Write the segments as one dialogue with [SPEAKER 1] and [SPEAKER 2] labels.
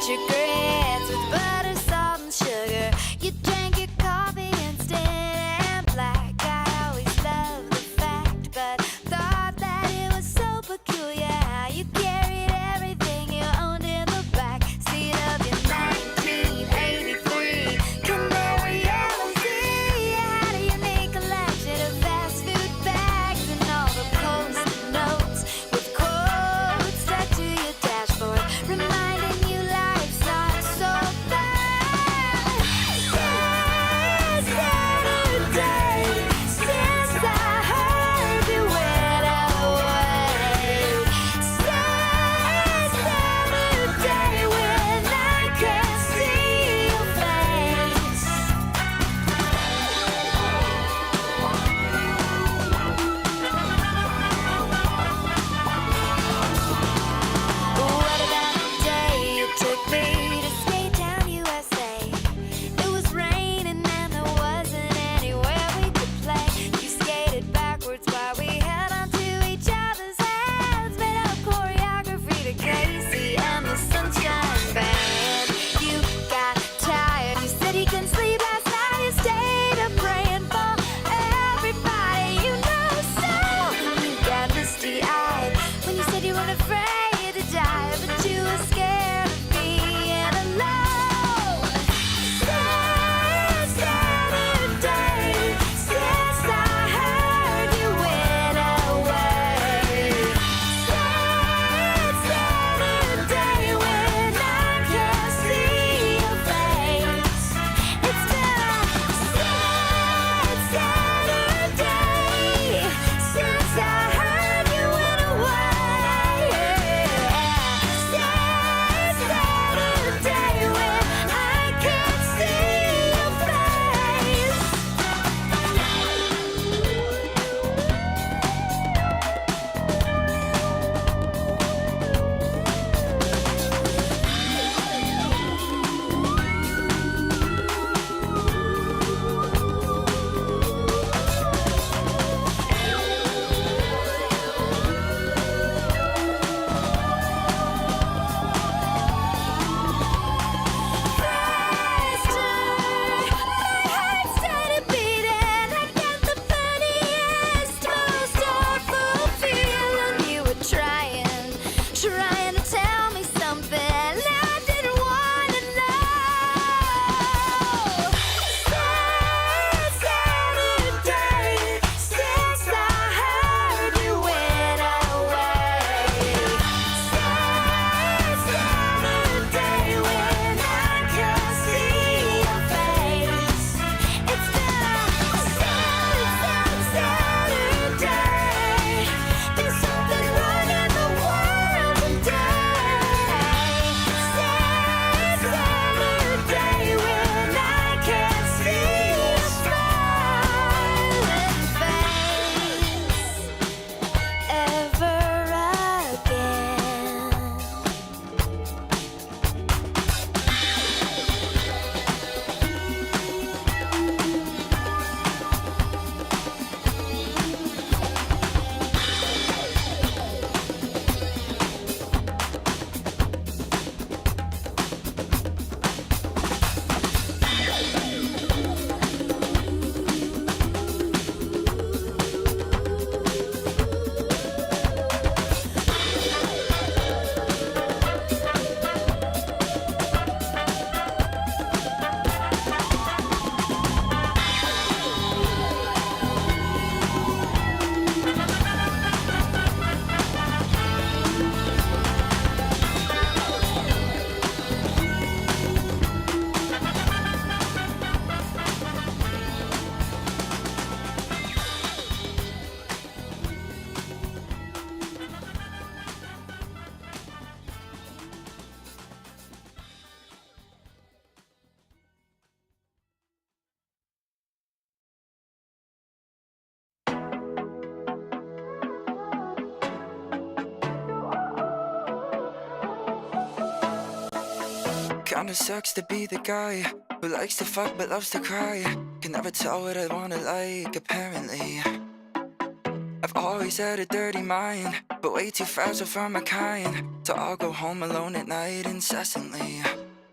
[SPEAKER 1] your grits with butter, salt, and sugar. You drank your coffee instant and black. I always loved the fact, but thought that it was so peculiar how you carried everything you owned in the back seat of your 1983 Canary Yellow Sea. You had a unique collection of fast food bags and all the post-it notes with quotes stuck to your dashboard, reminding you life's not so bad. Saturday, since I heard you went away. Saturday, when I can't see your face. What about the day you took me to Skate Town, USA? It was raining and there wasn't anywhere we could play. You skated backwards while we held onto each other's hands, made up choreography to Casey and the Sunshine Band. You got tired, you said you couldn't sleep last night. You stayed up praying for everybody you know. So you got misty-eyed when you said you weren't afraid to die, but you were scared of being alone. Saturday, since I heard you went away. Saturday, when I can't see your face. It's been a sad Saturday since I heard you went away. Sad Saturday when I can't see your face. Trying to tell me something I didn't want to know. Saturday, since I heard you went away. Saturday, when I can't see your face. It's been a sad Saturday. There's something wrong in the world today. Sad Saturday when I can't see your smiling face ever again.
[SPEAKER 2] Kinda sucks to be the guy who likes to fuck but loves to cry. Can never tell what I wanna like, apparently. I I've always had a dirty mind, but way too fragile for my kind. So I'll go home alone at night incessantly.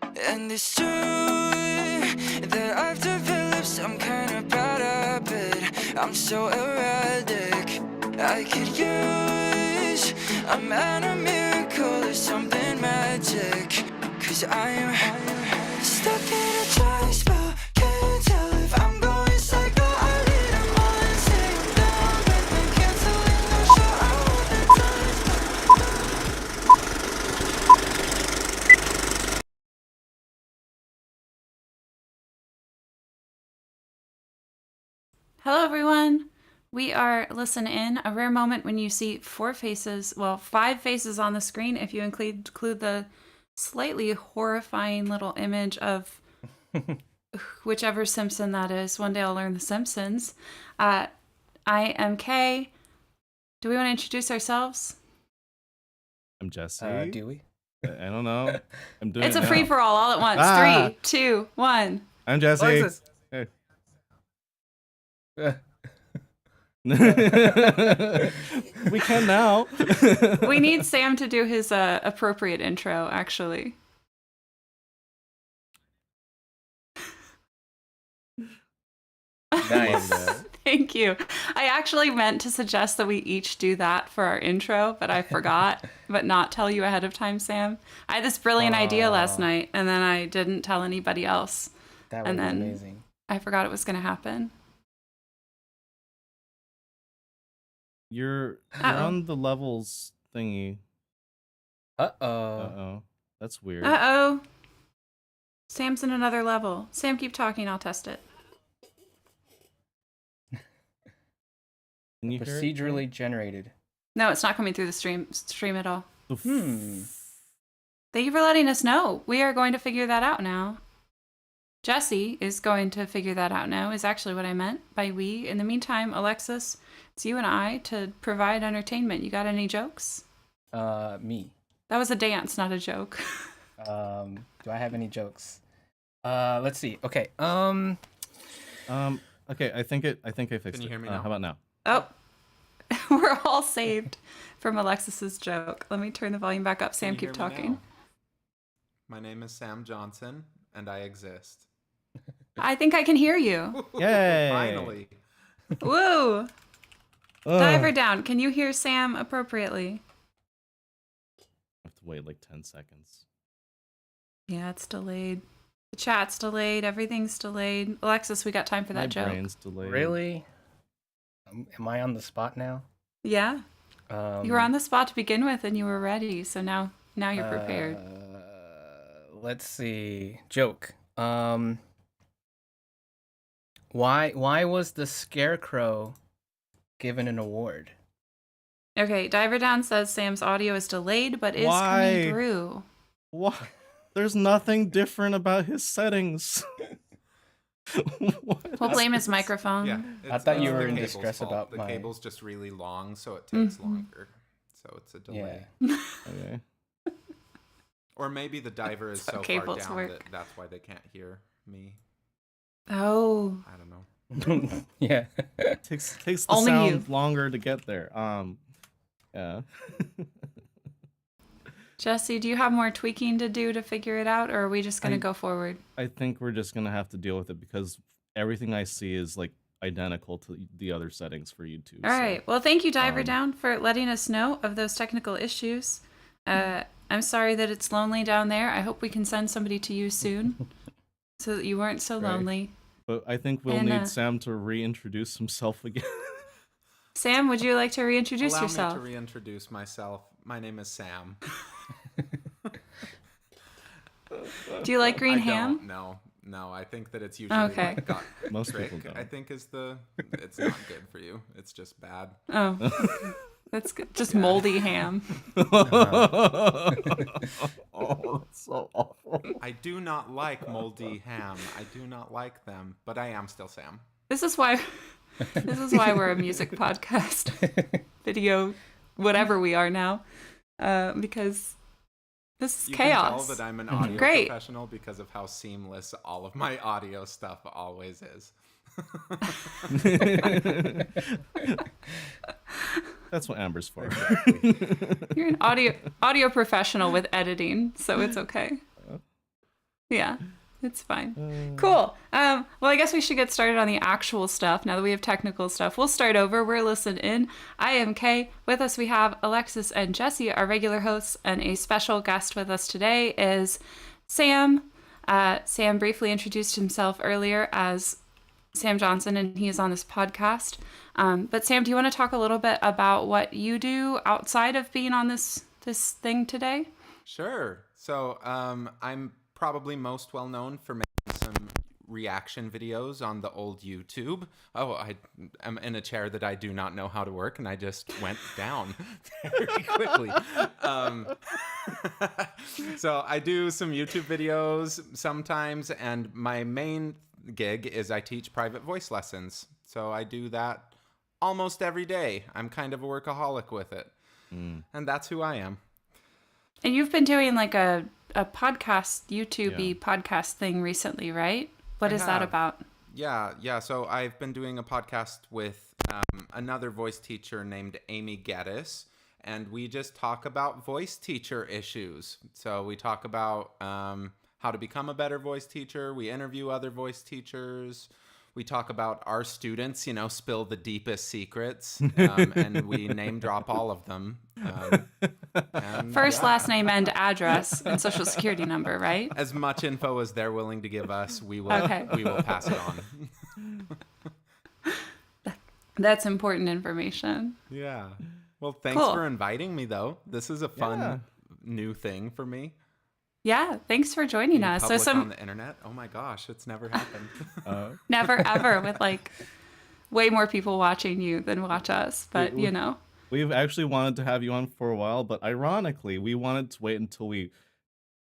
[SPEAKER 2] And it's true that I've developed some kind of bad habit. I'm so erratic. I could use a man, a miracle, or something magic. Cause I'm stuck in a dry spell. Can't tell if I'm going psycho. I lead them on and say I'm down, but then canceling the show. I want the time.
[SPEAKER 3] Hello, everyone. We are Listen In, a rare moment when you see 5 faces on the screen if you include the slightly horrifying little image of whichever Simpson that is. One day I'll learn The Simpsons. I am Kay. Do we want to introduce ourselves?
[SPEAKER 4] I'm Jesse.
[SPEAKER 5] Do we?
[SPEAKER 4] I don't know. I'm doing
[SPEAKER 3] It's a
[SPEAKER 4] now.
[SPEAKER 3] free-for-all, all at once.
[SPEAKER 4] Ah!
[SPEAKER 3] 3, 2, 1.
[SPEAKER 4] I'm Jesse.
[SPEAKER 5] Alexis.
[SPEAKER 4] Hey. We can now.
[SPEAKER 3] We need Sam to do his appropriate intro, actually.
[SPEAKER 5] Nice.
[SPEAKER 3] Thank you. I actually meant to suggest that we each do that for our intro, but I forgot, but not tell you ahead of time, Sam. I had this brilliant idea last night, and then I didn't tell anybody else.
[SPEAKER 5] That would
[SPEAKER 3] And
[SPEAKER 5] be
[SPEAKER 3] then
[SPEAKER 5] amazing.
[SPEAKER 3] I forgot it was going to happen.
[SPEAKER 4] You're
[SPEAKER 3] Uh-oh.
[SPEAKER 4] on the levels thingy.
[SPEAKER 5] Uh-oh.
[SPEAKER 4] Uh-oh. That's weird.
[SPEAKER 3] Uh-oh. Sam's in another level. Sam, keep talking. I'll test it.
[SPEAKER 4] Can you hear it?
[SPEAKER 5] Procedurally generated.
[SPEAKER 3] No, it's not coming through the stream at all.
[SPEAKER 5] Hmm.
[SPEAKER 3] Thank you for letting us know. We are going to figure that out now. Jesse is going to figure that out now, is actually what I meant by we. In the meantime, Alexis, it's you and I to provide entertainment. You got any jokes?
[SPEAKER 5] Me.
[SPEAKER 3] That was a dance, not a joke.
[SPEAKER 5] Do I have any jokes? Let's see. Okay.
[SPEAKER 4] Okay, I think I fixed it.
[SPEAKER 6] Can you hear me now?
[SPEAKER 4] How about now?
[SPEAKER 3] Oh, we're all saved from Alexis's joke. Let me turn the volume back up. Sam,
[SPEAKER 6] Can you
[SPEAKER 3] keep
[SPEAKER 6] hear me
[SPEAKER 3] talking.
[SPEAKER 6] now? My name is Sam Johnson, and I exist.
[SPEAKER 3] I think I can hear you.
[SPEAKER 4] Yay!
[SPEAKER 6] Finally.
[SPEAKER 3] Woo!
[SPEAKER 4] Ugh.
[SPEAKER 3] Diver down. Can you hear Sam appropriately?
[SPEAKER 4] I have to wait like 10 seconds.
[SPEAKER 3] Yeah, it's delayed. The chat's delayed. Everything's delayed. Alexis, we got time for that
[SPEAKER 4] My
[SPEAKER 3] joke.
[SPEAKER 4] brain's delayed.
[SPEAKER 5] Really? Am I on the spot now?
[SPEAKER 3] Yeah. You were on the spot to begin with, and you were ready. So now you're prepared.
[SPEAKER 5] Let's see. Joke. Why was the Scarecrow given an award?
[SPEAKER 3] Okay, Diver Down says Sam's audio is delayed, but is
[SPEAKER 4] Why?
[SPEAKER 3] coming through.
[SPEAKER 4] What? There's nothing different about his settings. What?
[SPEAKER 3] We'll blame his microphone.
[SPEAKER 6] Yeah.
[SPEAKER 5] I thought you
[SPEAKER 6] it's
[SPEAKER 5] were
[SPEAKER 6] the
[SPEAKER 5] in
[SPEAKER 6] cable's
[SPEAKER 5] distress
[SPEAKER 6] fault.
[SPEAKER 5] about
[SPEAKER 6] the
[SPEAKER 5] my-
[SPEAKER 6] cable's just really long, so it takes longer. So it's a delay.
[SPEAKER 5] Yeah.
[SPEAKER 4] Okay.
[SPEAKER 6] Or maybe the diver is
[SPEAKER 3] That's how
[SPEAKER 6] so far
[SPEAKER 3] cables
[SPEAKER 6] down
[SPEAKER 3] work.
[SPEAKER 6] that that's why they can't hear me.
[SPEAKER 3] Oh.
[SPEAKER 6] I don't know.
[SPEAKER 5] Yeah.
[SPEAKER 4] Takes the
[SPEAKER 3] Only
[SPEAKER 4] sound
[SPEAKER 3] you.
[SPEAKER 4] longer to get there. Yeah.
[SPEAKER 3] Jesse, do you have more tweaking to do to figure it out, or are we just going to go forward?
[SPEAKER 4] I think we're just gonna have to deal with it because everything I see is like identical to the other settings for YouTube.
[SPEAKER 3] All right. Well, thank you, Diver
[SPEAKER 4] um,
[SPEAKER 3] Down, for letting us know of those technical issues. I'm sorry that it's lonely down there. I hope we can send somebody to you soon so that you weren't so
[SPEAKER 4] Right.
[SPEAKER 3] lonely.
[SPEAKER 4] But I think we'll
[SPEAKER 3] And,
[SPEAKER 4] need Sam to reintroduce himself again.
[SPEAKER 3] Sam, would you like to reintroduce
[SPEAKER 6] Allow
[SPEAKER 3] yourself?
[SPEAKER 6] me to reintroduce myself. My name is Sam.
[SPEAKER 3] Do you like green
[SPEAKER 6] I
[SPEAKER 3] ham?
[SPEAKER 6] don't. No. I think that it's usually
[SPEAKER 3] Okay.
[SPEAKER 6] like got
[SPEAKER 4] Most
[SPEAKER 6] trick,
[SPEAKER 4] people don't.
[SPEAKER 6] I think it's not good for you. It's just bad.
[SPEAKER 3] Oh, that's good. Just moldy ham.
[SPEAKER 4] Oh, that's so awful.
[SPEAKER 6] I do not like moldy ham. I do not like them, but I am still Sam.
[SPEAKER 3] This is why we're a music podcast, video, whatever we are now, because this is
[SPEAKER 6] You
[SPEAKER 3] chaos.
[SPEAKER 6] can tell that I'm an audio
[SPEAKER 3] Great.
[SPEAKER 6] professional because of how seamless all of my audio stuff always is.
[SPEAKER 4] That's what Amber's for.
[SPEAKER 3] You're an audio professional with editing, so it's okay. Yeah, it's fine. Cool. Well, I guess we should get started on the actual stuff now that we have technical stuff. We'll start over. We're Listen In. I am Kay. With us we have Alexis and Jesse, our regular hosts, and a special guest with us today is Sam. Sam briefly introduced himself earlier as Sam Johnson, and he is on this podcast. But Sam, do you want to talk a little bit about what you do outside of being on this thing today?
[SPEAKER 6] Sure. So I'm probably most well known for making some reaction videos on the old YouTube. Oh, I am in a chair that I do not know how to work, and I just went down very quickly. So I do some YouTube videos sometimes, and my main gig is I teach private voice lessons. So I do that almost every day. I'm kind of a workaholic with it. And that's who I am.
[SPEAKER 3] And you've been doing like a podcast, YouTube-y podcast thing recently, right? What is that about?
[SPEAKER 6] Yeah. So I've been doing a podcast with another voice teacher named Amy Geddes, and we just talk about voice teacher issues. So we talk about how to become a better voice teacher. We interview other voice teachers. We talk about our students, spill the deepest secrets, and we name drop all of them.
[SPEAKER 3] First, last name, and address, and social security number, right?
[SPEAKER 6] As much info as they're willing to give us, we will pass it on.
[SPEAKER 3] That's important information.
[SPEAKER 6] Yeah. Well, thanks for inviting me, though. This is a fun new thing for me.
[SPEAKER 3] Yeah, thanks for joining us.
[SPEAKER 6] Public on the internet? Oh my gosh, it's never happened.
[SPEAKER 3] Never ever, with like way more people watching you than watch us, but
[SPEAKER 4] We've actually wanted to have you on for a while, but ironically, we wanted to wait until we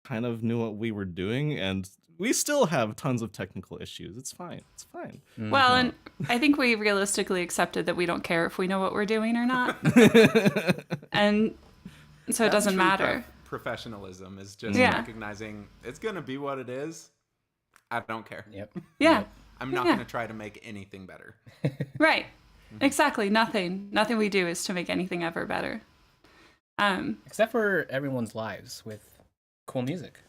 [SPEAKER 4] kind of knew what we were doing, and we still have tons of technical issues. It's fine.
[SPEAKER 3] Well, and I think we realistically accepted that we don't care if we know what we're doing or not. And so it doesn't matter.
[SPEAKER 6] Professionalism is just recognizing it's going to be what it is. I don't care.
[SPEAKER 5] Yep.
[SPEAKER 3] Yeah.
[SPEAKER 6] I'm not going to try to make anything better.
[SPEAKER 3] Right. Exactly. Nothing we do is to make anything ever better.
[SPEAKER 5] Except for everyone's lives with cool music.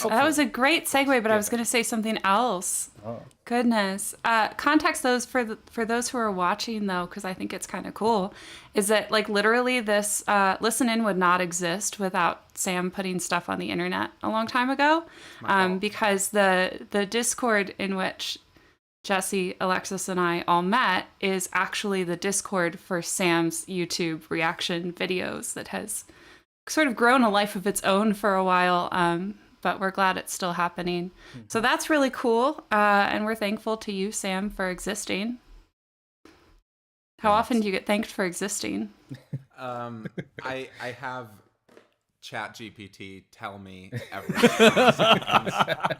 [SPEAKER 3] That was a great segue, but I was going to say something else.
[SPEAKER 5] Oh.
[SPEAKER 3] Goodness. Context those for those who are watching, though, because I think it's kind of cool, is that like literally this Listen In would not exist without Sam putting stuff on the internet a long time ago, because the Discord in which Jesse, Alexis, and I all met is actually the Discord for Sam's YouTube reaction videos that has sort of grown a life of its own for a while. But we're glad it's still happening. So that's really cool. And we're thankful to you, Sam, for existing. How often do you get thanked for existing?
[SPEAKER 6] I have ChatGPT tell me everything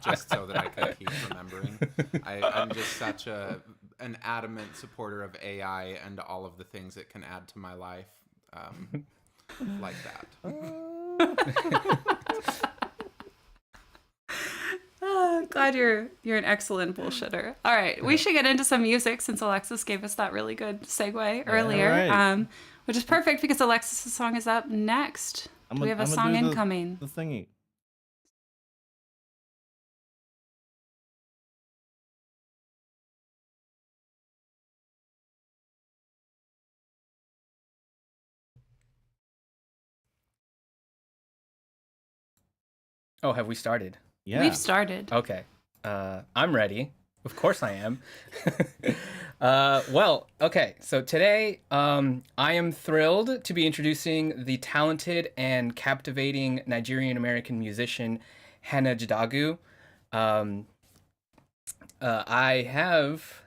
[SPEAKER 6] just so that I can keep remembering. I'm just such an adamant supporter of AI and all of the things it can add to my life, like that.
[SPEAKER 3] Glad you're an excellent bullshitter. All right, we should get into some music since Alexis gave us that really good segue earlier,
[SPEAKER 4] right.
[SPEAKER 3] Which is perfect because Alexis' song is up next. We have a song incoming.
[SPEAKER 4] The thingy.
[SPEAKER 5] Oh, have we started?
[SPEAKER 4] Yeah.
[SPEAKER 3] We've started.
[SPEAKER 5] Okay. I'm ready. Of course I am. Well, okay. So today, I am thrilled to be introducing the talented and captivating Nigerian-American musician, Hannah Jadagu. I have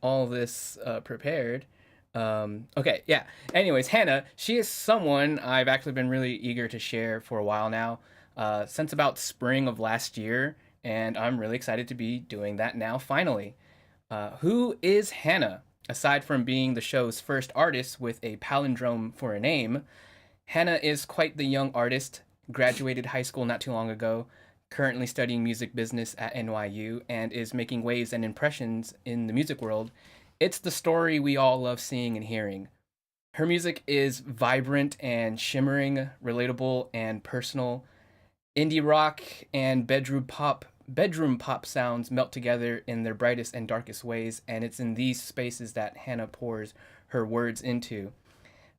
[SPEAKER 5] all this prepared. Okay, yeah. Anyways, Hannah, she is someone I've actually been really eager to share for a while now, since about spring of last year, and I'm really excited to be doing that now, finally. Who is Hannah? Aside from being the show's first artist with a palindrome for a name, Hannah is quite the young artist, graduated high school not too long ago, currently studying music business at NYU, and is making waves and impressions in the music world, it's the story we all love seeing and hearing. Her music is vibrant and shimmering, relatable and personal. Indie rock and bedroom pop sounds melt together in their brightest and darkest ways, and it's in these spaces that Hannah pours her words into.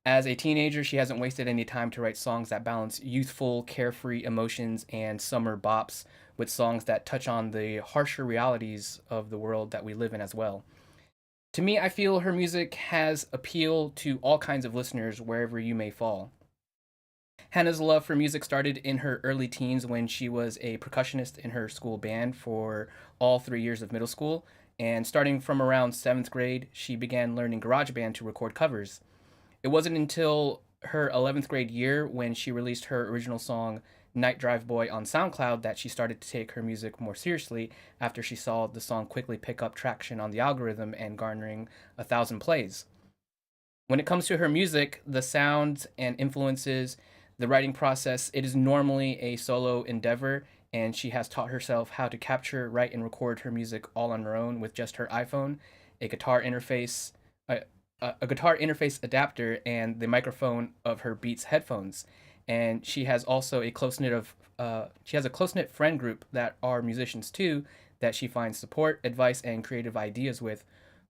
[SPEAKER 5] As a teenager, she hasn't wasted any time to write songs that balance youthful, carefree emotions and summer bops with songs that touch on the harsher realities of the world that we live in as well. To me, I feel her music has appeal to all kinds of listeners wherever you may fall. Hannah's love for music started in her early teens when she was a percussionist in her school band for all 3 years of middle school. And starting from around seventh grade, she began learning GarageBand to record covers. It wasn't until her 11th grade year when she released her original song Night Drive Boy on SoundCloud that she started to take her music more seriously after she saw the song quickly pick up traction on the algorithm and garnering 1,000 plays. When it comes to her music, the sounds and influences, the writing process, it is normally a solo endeavor, and she has taught herself how to capture, write, and record her music all on her own with just her iPhone, a guitar interface, a guitar interface adapter, and the microphone of her Beats headphones. And she has also she has a close knit friend group that are musicians too, that she finds support, advice, and creative ideas with,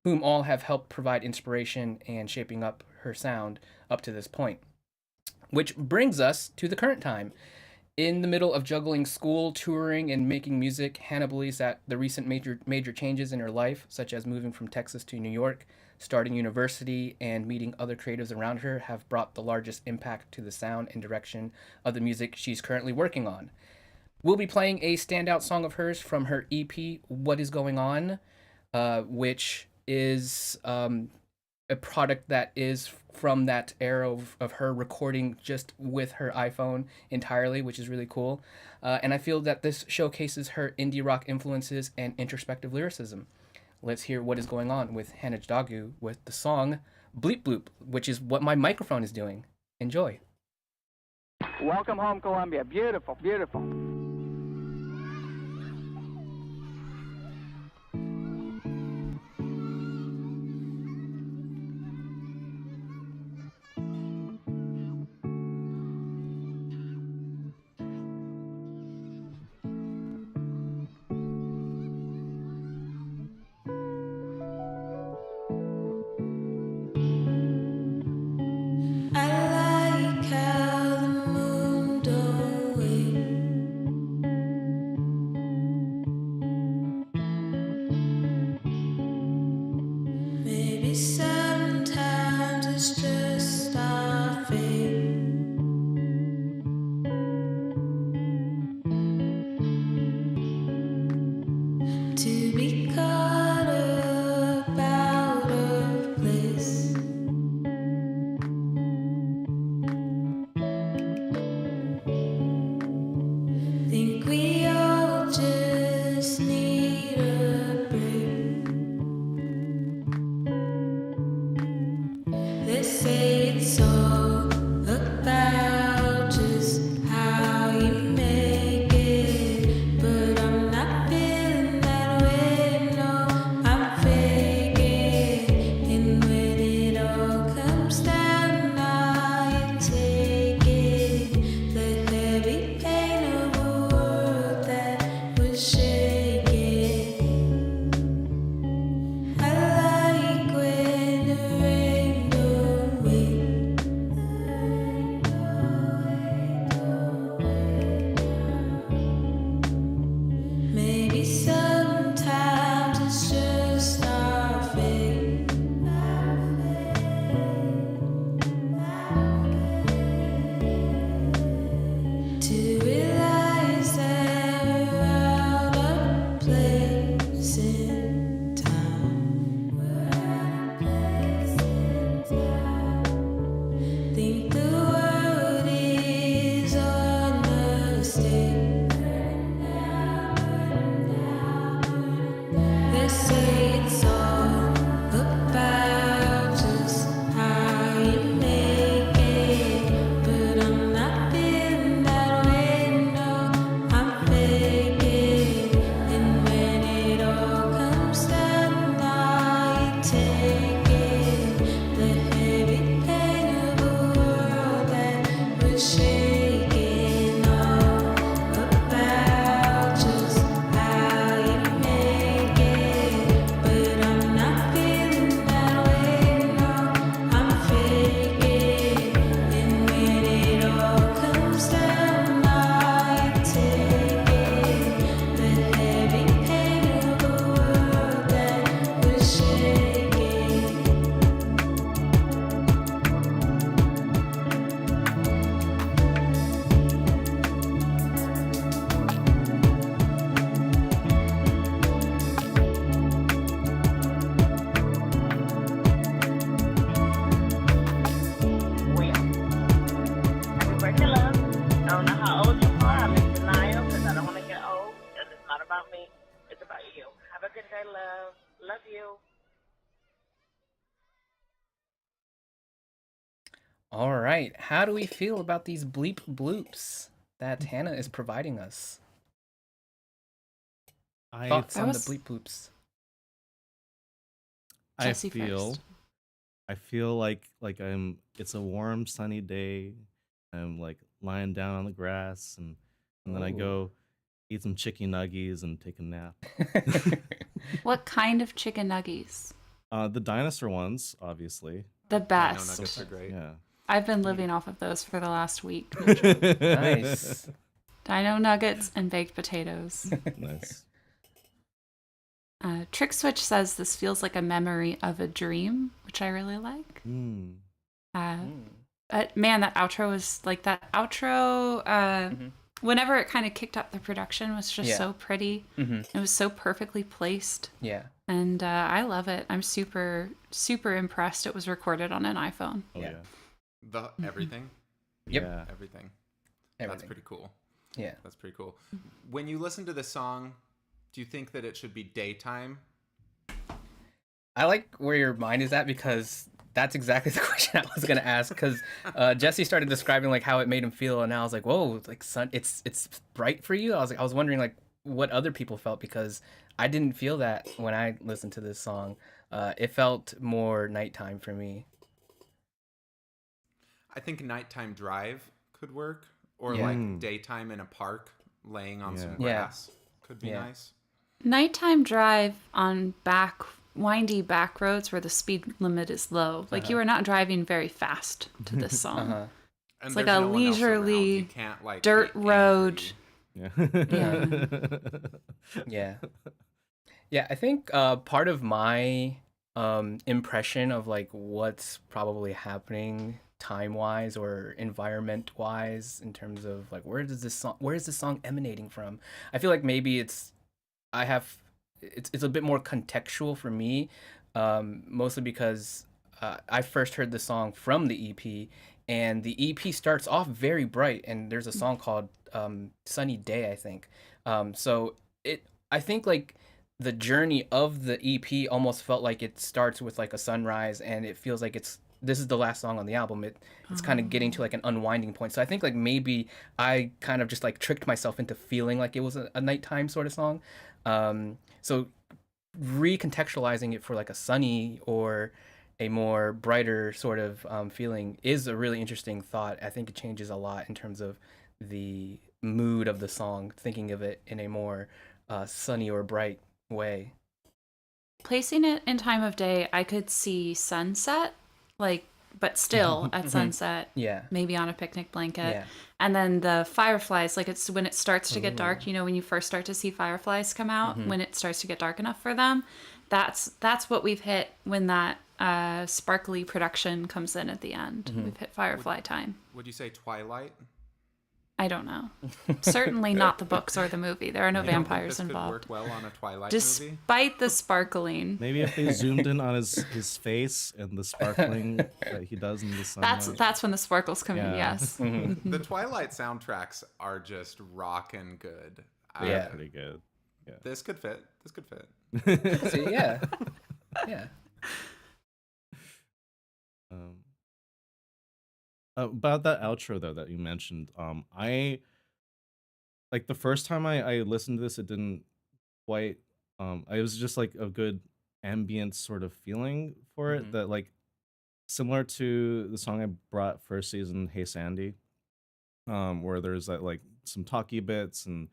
[SPEAKER 5] whom all have helped provide inspiration and shaping up her sound up to this point. Which brings us to the current time. In the middle of juggling school, touring, and making music, Hannah believes that the recent major changes in her life, such as moving from Texas to New York, starting university, and meeting other creatives around her, have brought the largest impact to the sound and direction of the music she's currently working on. We'll be playing a standout song of hers from her EP, What Is Going On, which is a product that is from that era of her recording just with her iPhone entirely, which is really cool. And I feel that this showcases her indie rock influences and introspective lyricism. Let's hear What Is Going On with Hannah Jadagu with the song Bleep Bloop, which is what my microphone is doing. Enjoy.
[SPEAKER 7] Welcome home, Columbia. Beautiful, beautiful.
[SPEAKER 1] I like how the moon don't wait.
[SPEAKER 8] about me. It's about you. Have a good day, love. Love you.
[SPEAKER 5] All right. How do we feel about these bleep bloops that Hannah is providing us?
[SPEAKER 4] I
[SPEAKER 5] Thoughts
[SPEAKER 3] That
[SPEAKER 5] on the
[SPEAKER 3] was-
[SPEAKER 5] bleep bloops?
[SPEAKER 3] Jesse
[SPEAKER 4] feel like it's a warm sunny day. I'm like lying down on the grass and then I
[SPEAKER 5] Ooh.
[SPEAKER 4] go eat some chicken nuggies and take a nap.
[SPEAKER 3] What kind of chicken nuggies?
[SPEAKER 4] The dinosaur ones, obviously.
[SPEAKER 3] The
[SPEAKER 6] Dino
[SPEAKER 3] best.
[SPEAKER 6] nuggets are great.
[SPEAKER 4] Yeah.
[SPEAKER 3] I've been living off of those for the last week.
[SPEAKER 5] Nice.
[SPEAKER 3] Dino nuggets and baked potatoes.
[SPEAKER 4] Nice.
[SPEAKER 3] Trick Switch says this feels like a memory of a dream, which I really like.
[SPEAKER 4] Mm.
[SPEAKER 3] Man, that outro was like that outro. Whenever it kind of kicked up the production was just so pretty. It was so perfectly placed.
[SPEAKER 5] Yeah.
[SPEAKER 3] And I love it. I'm super, super impressed. It was recorded on an iPhone.
[SPEAKER 4] Oh
[SPEAKER 5] Yeah.
[SPEAKER 4] yeah.
[SPEAKER 6] The everything.
[SPEAKER 5] Yep.
[SPEAKER 4] Yeah.
[SPEAKER 6] Everything. That's
[SPEAKER 5] Everything.
[SPEAKER 6] pretty cool.
[SPEAKER 5] Yeah.
[SPEAKER 6] That's pretty cool. When you listen to this song, do you think that it should be daytime?
[SPEAKER 5] I like where your mind is at because that's exactly the question I was gonna ask. Because Jesse started describing like how it made him feel, and I was like, "Whoa, like sun, it's bright for you." I was wondering like what other people felt because I didn't feel that when I listened to this song. It felt more nighttime for me.
[SPEAKER 6] I think nighttime drive could work, or
[SPEAKER 5] Yeah.
[SPEAKER 6] like daytime in a park, laying on some
[SPEAKER 5] Yeah.
[SPEAKER 6] grass could be
[SPEAKER 5] Yeah.
[SPEAKER 6] nice.
[SPEAKER 3] Nighttime drive on windy back roads where the speed limit is low. Like you are not driving very fast to this song.
[SPEAKER 5] Uh-huh.
[SPEAKER 6] And
[SPEAKER 3] It's like
[SPEAKER 6] there's
[SPEAKER 3] a
[SPEAKER 6] no one else around.
[SPEAKER 3] leisurely
[SPEAKER 6] You can't, like,
[SPEAKER 3] dirt
[SPEAKER 6] be
[SPEAKER 3] road.
[SPEAKER 6] angry.
[SPEAKER 5] Yeah. Yeah, I think part of my impression of like what's probably happening time-wise or environment-wise in terms of like where is this song emanating from? I feel like maybe it's a bit more contextual for me, mostly because I first heard the song from the EP, and the EP starts off very bright, and there's a song called Sunny Day, I think. I think like the journey of the EP almost felt like it starts with like a sunrise, and it feels like this is the last song on the album. It's kind of getting to like an unwinding point. So I think like maybe I kind of just like tricked myself into feeling like it was a nighttime sort of song. So recontextualizing it for like a sunny or a more brighter sort of feeling is a really interesting thought. I think it changes a lot in terms of the mood of the song, thinking of it in a more sunny or bright way.
[SPEAKER 3] Placing it in time of day, I could see sunset, like, but still at sunset,
[SPEAKER 5] Yeah.
[SPEAKER 3] maybe on a picnic blanket.
[SPEAKER 5] Yeah.
[SPEAKER 3] And then the fireflies, like it's when it starts to get dark, you know, when you first start to see fireflies come out, when it starts to get dark enough for them, that's what we've hit when that sparkly production comes in at the end. We've hit firefly time.
[SPEAKER 6] Would you say Twilight?
[SPEAKER 3] I don't know. Certainly not the books or the movie. There are no
[SPEAKER 6] You don't think
[SPEAKER 3] vampires
[SPEAKER 6] this could
[SPEAKER 3] involved.
[SPEAKER 6] work well on a Twilight movie?
[SPEAKER 3] Despite the sparkling.
[SPEAKER 4] Maybe if they zoomed in on his face and the sparkling that he does in the sunlight.
[SPEAKER 3] That's when the sparkles come in,
[SPEAKER 4] Yeah.
[SPEAKER 3] yes.
[SPEAKER 6] The Twilight soundtracks are just rockin' good.
[SPEAKER 5] Yeah.
[SPEAKER 4] Pretty good. Yeah.
[SPEAKER 6] This could fit. This could fit.
[SPEAKER 5] So, yeah. Yeah.
[SPEAKER 4] About that outro though that you mentioned, I like the first time I listened to this, it didn't quite it was just like a good ambient sort of feeling for it that like similar to the song I brought first season, Hey Sandy, where there's that like some talky bits and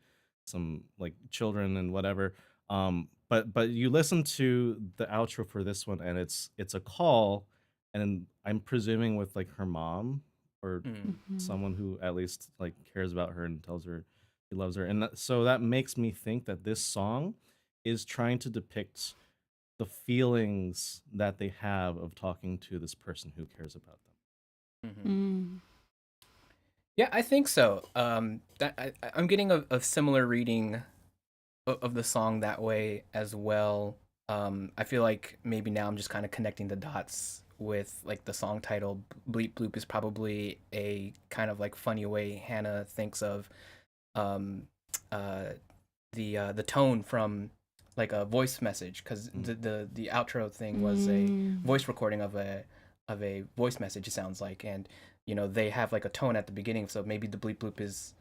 [SPEAKER 4] some like children and whatever. But you listen to the outro for this one and it's a call, and I'm presuming with like her mom or someone who at least like cares about her and tells her he loves her. And so that makes me think that this song is trying to depict the feelings that they have of talking to this person who cares about them.
[SPEAKER 5] Yeah, I think so. I'm getting a similar reading of the song that way as well. I feel like maybe now I'm just kind of connecting the dots with like the song title. Bleep Bloop is probably a kind of like funny way Hannah thinks of the tone from like a voice message, because the outro thing was a voice recording of a voice message, it sounds like, and they have like a tone at the beginning, so maybe the bleep bloop is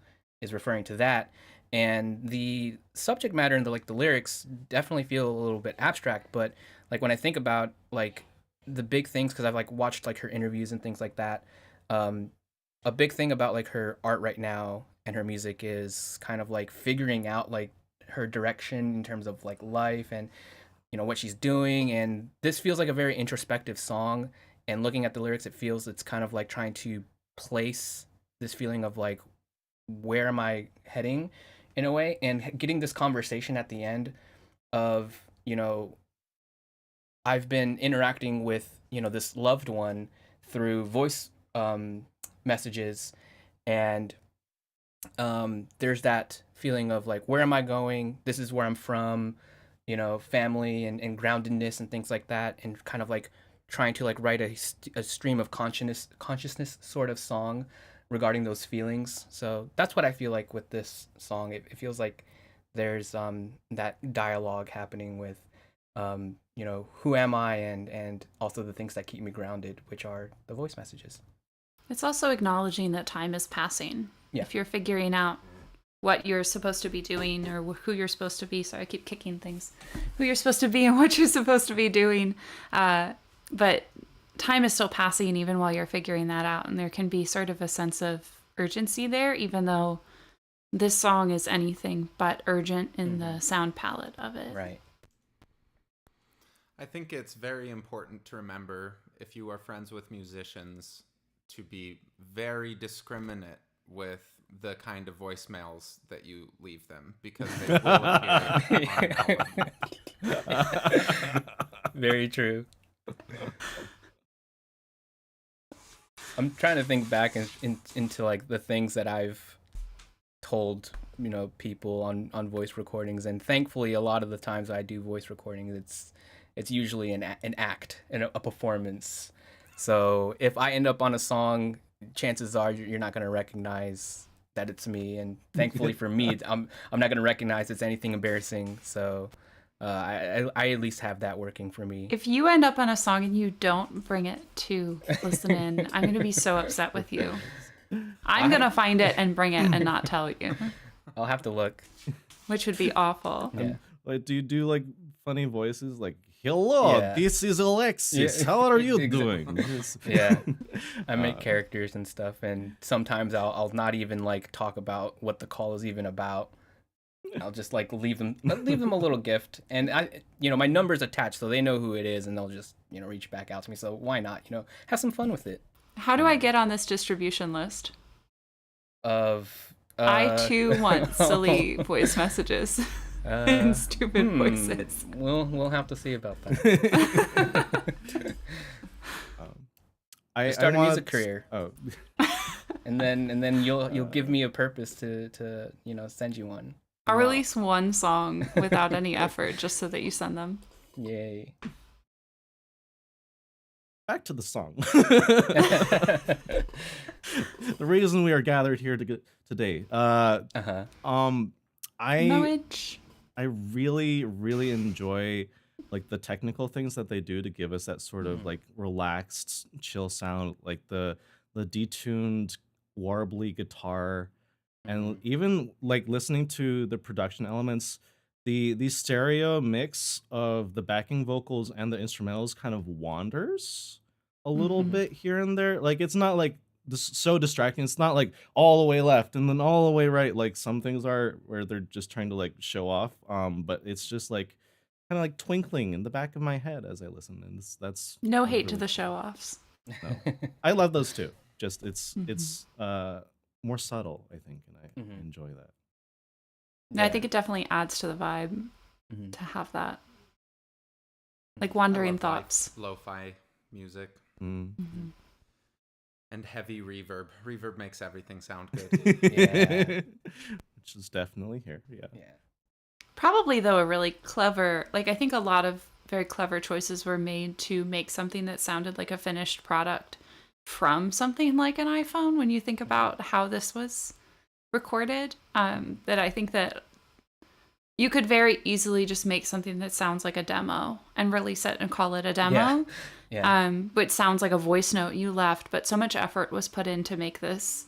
[SPEAKER 5] referring to that. And the subject matter and the lyrics definitely feel a little bit abstract, but like when I think about like the big things, because I've like watched like her interviews and things like that, a big thing about like her art right now and her music is kind of like figuring out like her direction in terms of like life and what she's doing. And this feels like a very introspective song, and looking at the lyrics, it feels it's kind of like trying to place this feeling of like, where am I heading, in a way, and getting this conversation at the end of I've been interacting with this loved one through voice messages, and there's that feeling of like, where am I going, this is where I'm from, family and groundedness and things like that, and kind of like trying to like write a stream of consciousness sort of song regarding those feelings. So that's what I feel like with this song. It feels like there's that dialogue happening with who am I, and also the things that keep me grounded, which are the voice messages.
[SPEAKER 3] It's also acknowledging that time is passing.
[SPEAKER 5] Yeah.
[SPEAKER 3] If you're figuring out what you're supposed to be doing, or who you're supposed to be, sorry, I keep kicking things, who you're supposed to be and what you're supposed to be doing, but time is still passing even while you're figuring that out, and there can be sort of a sense of urgency there, even though this song is anything but urgent in the sound palette of it.
[SPEAKER 5] Right.
[SPEAKER 6] I think it's very important to remember, if you are friends with musicians, to be very discriminate with the kind of voicemails that you leave them, because they will appear on.
[SPEAKER 5] Very true. I'm trying to think back into like the things that I've told people on voice recordings, and thankfully a lot of the times I do voice recordings, it's usually an act and a performance. So if I end up on a song, chances are you're not going to recognize that it's me, and thankfully for me, I'm not going to recognize it's anything embarrassing. So I at least have that working for me.
[SPEAKER 3] If you end up on a song and you don't bring it to listen in, I'm going to be so upset with you. I'm going to find it and bring it and not tell you.
[SPEAKER 5] I'll have to look.
[SPEAKER 3] Which would be awful.
[SPEAKER 5] Yeah.
[SPEAKER 4] Like, do you do like funny voices like, hello,
[SPEAKER 5] Yeah.
[SPEAKER 4] this is Alexis, how are you doing?
[SPEAKER 5] Yeah. I make characters and stuff, and sometimes I'll not even like talk about what the call is even about. I'll just like leave them a little gift, and my number's attached, so they know who it is, and they'll just reach back out to me. So why not have some fun with it?
[SPEAKER 3] How do I get on this distribution list?
[SPEAKER 5] Of
[SPEAKER 3] I too want silly voice messages and stupid voices.
[SPEAKER 5] We'll have to see about that.
[SPEAKER 4] I
[SPEAKER 5] start a
[SPEAKER 4] want...
[SPEAKER 5] music career.
[SPEAKER 4] Oh.
[SPEAKER 5] and then you'll give me a purpose to send you one.
[SPEAKER 3] I'll release one song without any effort, just so that you send them.
[SPEAKER 5] Yay.
[SPEAKER 4] Back to the song. The reason we are gathered here today. I really, really enjoy like the technical things that they do to give us that sort of like relaxed, chill sound, like the detuned, warbly guitar, and even like listening to the production elements. The stereo mix of the backing vocals and the instrumentals kind of wanders a little bit here and there. Like it's not like so distracting. It's not like all the way left and then all the way right. Like some things are where they're just trying to like show off. But it's just like kind of like twinkling in the back of my head as I listen. And that's
[SPEAKER 3] no hate to the show offs.
[SPEAKER 4] No. I love those too. Just it's more subtle, I think, and I enjoy that.
[SPEAKER 3] Yeah. I think it definitely adds to the vibe to have that, like wandering thoughts.
[SPEAKER 6] Lo-fi music and heavy reverb. Reverb makes everything sound good.
[SPEAKER 5] Yeah.
[SPEAKER 4] Which is definitely here. Yeah.
[SPEAKER 3] Probably though a really clever, like I think a lot of very clever choices were made to make something that sounded like a finished product from something like an iPhone. When you think about how this was recorded, that I think that You could very easily just make something that sounds like a demo and release it and call it a demo.
[SPEAKER 5] Yeah.
[SPEAKER 3] But sounds like a voice note you left, but so much effort was put in to make this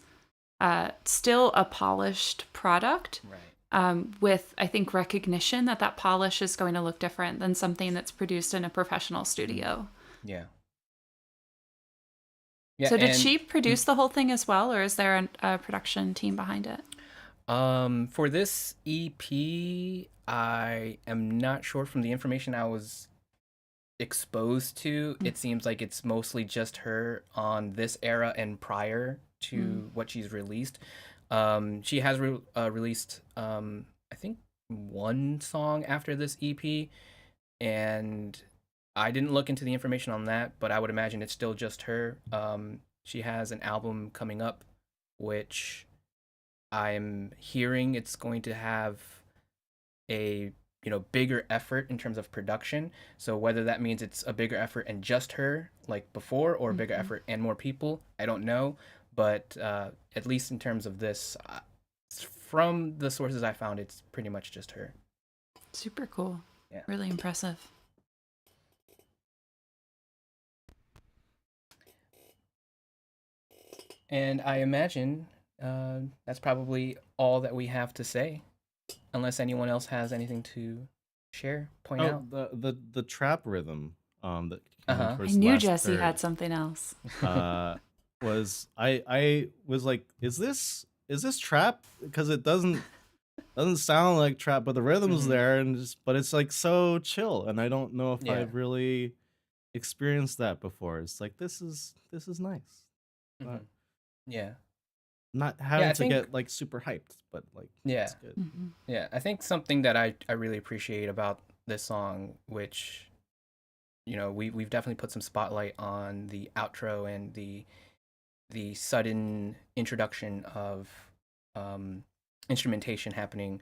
[SPEAKER 3] still a polished product.
[SPEAKER 5] Right.
[SPEAKER 3] With, I think, recognition that that polish is going to look different than something that's produced in a professional studio.
[SPEAKER 5] Yeah. Yeah.
[SPEAKER 3] So did
[SPEAKER 5] and
[SPEAKER 3] she produce the whole thing as well, or is there a production team behind it?
[SPEAKER 5] For this EP, I am not sure. From the information I was exposed to, it seems like it's mostly just her on this era and prior to what she's released. She has released, I think, one song after this EP, and I didn't look into the information on that, but I would imagine it's still just her. She has an album coming up, which I'm hearing it's going to have a bigger effort in terms of production. So whether that means it's a bigger effort and just her like before, or a bigger effort and more people, I don't know. But at least in terms of this, from the sources I found, it's pretty much just her.
[SPEAKER 3] Super cool.
[SPEAKER 5] Yeah.
[SPEAKER 3] Really impressive.
[SPEAKER 5] And I imagine that's probably all that we have to say, unless anyone else has anything to share, point out.
[SPEAKER 4] The trap rhythm that came
[SPEAKER 5] Uh-huh.
[SPEAKER 4] towards
[SPEAKER 3] I
[SPEAKER 4] the
[SPEAKER 3] knew
[SPEAKER 4] last
[SPEAKER 3] Jesse
[SPEAKER 4] third,
[SPEAKER 3] had something else.
[SPEAKER 4] was I was like, is this trap? Because it doesn't sound like trap, but the rhythm's there, and but it's like so chill, and I don't know if
[SPEAKER 5] Yeah.
[SPEAKER 4] I've really experienced that before. It's like this is nice.
[SPEAKER 5] Mhm. Yeah.
[SPEAKER 4] Not having
[SPEAKER 5] I
[SPEAKER 4] to
[SPEAKER 5] think-
[SPEAKER 4] get like super hyped, but like
[SPEAKER 5] Yeah.
[SPEAKER 4] it's good.
[SPEAKER 3] Mhm.
[SPEAKER 5] Yeah, I think something that I really appreciate about this song, which we've definitely put some spotlight on the outro and the sudden introduction of instrumentation happening.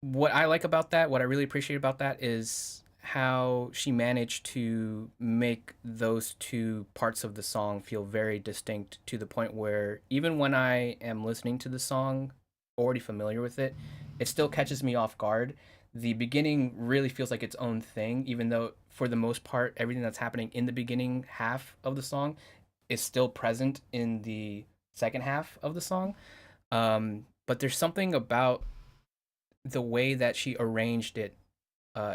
[SPEAKER 5] What I like about that, what I really appreciate about that, is how she managed to make those two parts of the song feel very distinct, to the point where even when I am listening to the song, already familiar with it, it still catches me off guard. The beginning really feels like its own thing, even though for the most part everything that's happening in the beginning half of the song is still present in the second half of the song. But there's something about the way that she arranged it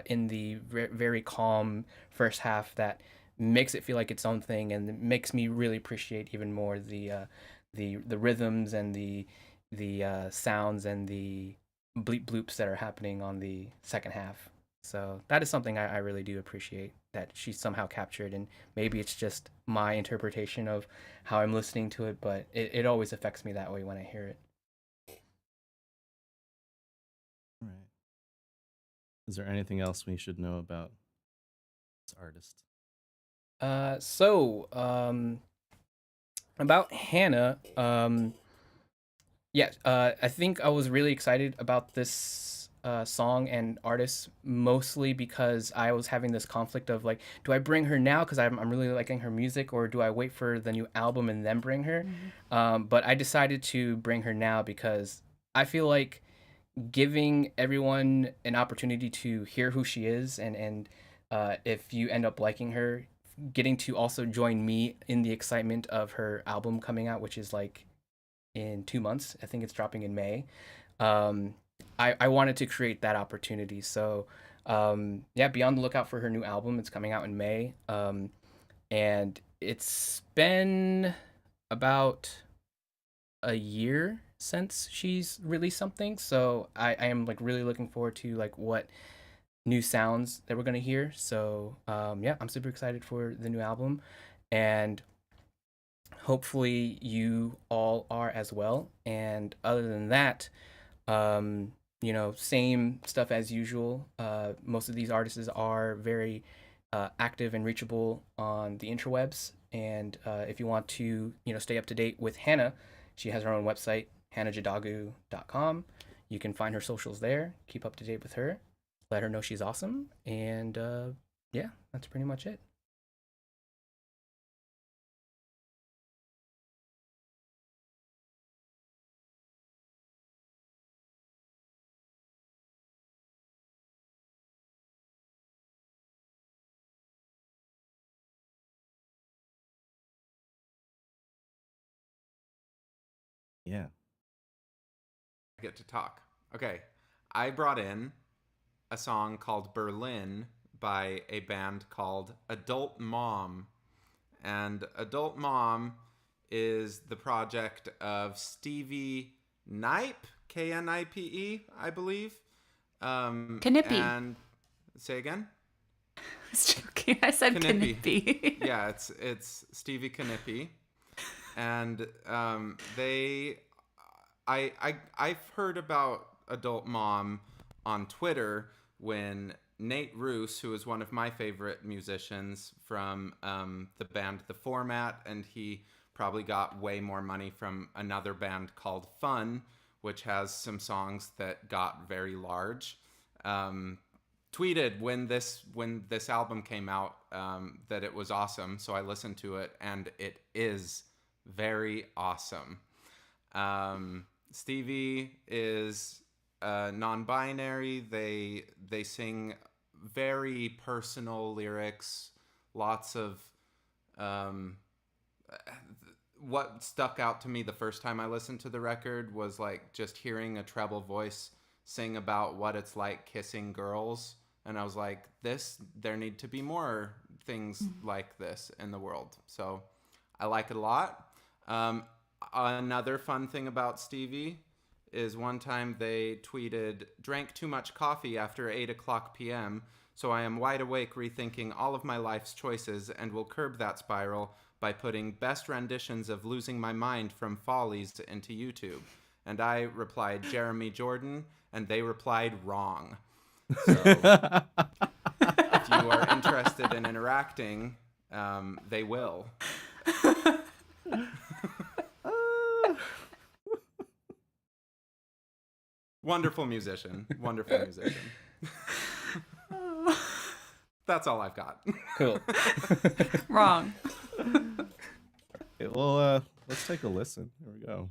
[SPEAKER 5] in the very calm first half that makes it feel like its own thing, and makes me really appreciate even more the rhythms and the sounds and the bleep bloops that are happening on the second half. So that is something I really do appreciate that she somehow captured, and maybe it's just my interpretation of how I'm listening to it, but it always affects me that way when I hear it.
[SPEAKER 4] Right. Is there anything else we should know about this artist?
[SPEAKER 5] About Hannah, I think I was really excited about this song and artist, mostly because I was having this conflict of like, do I bring her now because I'm really liking her music, or do I wait for the new album and then bring her? But I decided to bring her now because I feel like giving everyone an opportunity to hear who she is, and if you end up liking her, getting to also join me in the excitement of her album coming out, which is like in 2 months. I think it's dropping in May. I wanted to create that opportunity. So be on the lookout for her new album. It's coming out in May. And it's been about a year since she's released something, so I am like really looking forward to like what new sounds that we're gonna hear. So I'm super excited for the new album, and hopefully you all are as well. And other than that, same stuff as usual. Most of these artists are very active and reachable on the interwebs, and if you want to stay up to date with Hannah, she has her own website, hannahjadagu.com. You can find her socials there, keep up to date with her, let her know she's awesome, and that's pretty much it.
[SPEAKER 4] Yeah.
[SPEAKER 6] I get to talk. Okay. I brought in a song called Berlin by a band called Adult Mom. And Adult Mom is the project of Stevie Knipe, Knipe, I believe.
[SPEAKER 3] Knippe.
[SPEAKER 6] And say again?
[SPEAKER 3] I was joking. I said
[SPEAKER 6] Knippe.
[SPEAKER 3] Knippe.
[SPEAKER 6] Yeah, it's Stevie Knippe. And I've heard about Adult Mom on Twitter when Nate Roos, who is one of my favorite musicians from the band The Format, and he probably got way more money from another band called Fun, which has some songs that got very large, tweeted when this album came out that it was awesome. So I listened to it, and it is very awesome. Stevie is non-binary. They sing very personal lyrics, lots of what stuck out to me the first time I listened to the record was like just hearing a treble voice sing about what it's like kissing girls, and I was like, there need to be more things like this in the world. So I like it a lot. Another fun thing about Stevie is one time they tweeted, "Drank too much coffee after 8:00 p.m., so I am wide awake rethinking all of my life's choices and will curb that spiral by putting best renditions of Losing My Mind from Follies into YouTube." And I replied, "Jeremy Jordan," and they replied, "Wrong." So if you are interested in interacting, they will. Wonderful musician. Wonderful musician. That's all I've got.
[SPEAKER 5] Cool.
[SPEAKER 3] Wrong.
[SPEAKER 4] Okay, well, let's take a listen. Here we go.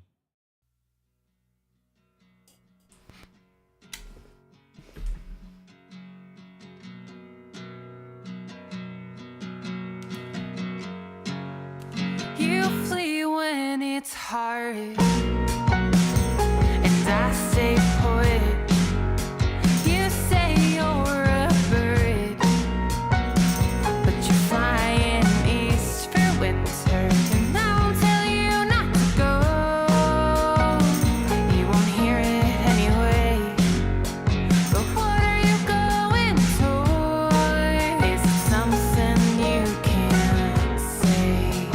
[SPEAKER 1] You flee when it's hard, and I stay put. You say you're a bird, but you're flying east for winter, and I'll tell you not to go. You won't hear it anyway. But what are you going toward? Is it something you can't say?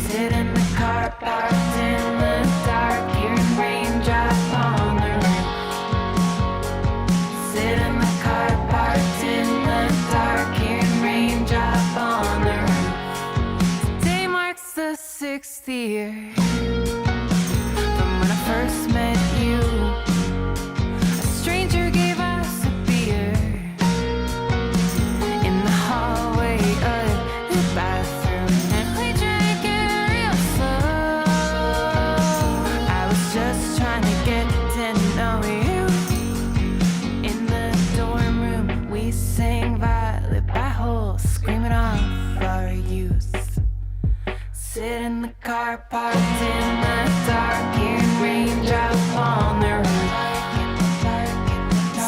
[SPEAKER 1] Sit in the car parked in the dark, hearing raindrops on the roof. Sit in the car parked in the dark, hearing raindrops on the roof. Today marks the 6th year from when I first met you. A stranger gave us a beer in the hallway of the bathroom, and we drank it real slow. I was just trying to get to know you. In the dorm room, we sang Violet by Hole, screaming off our youth. Sit in the car parked in the dark, hearing raindrops on the roof.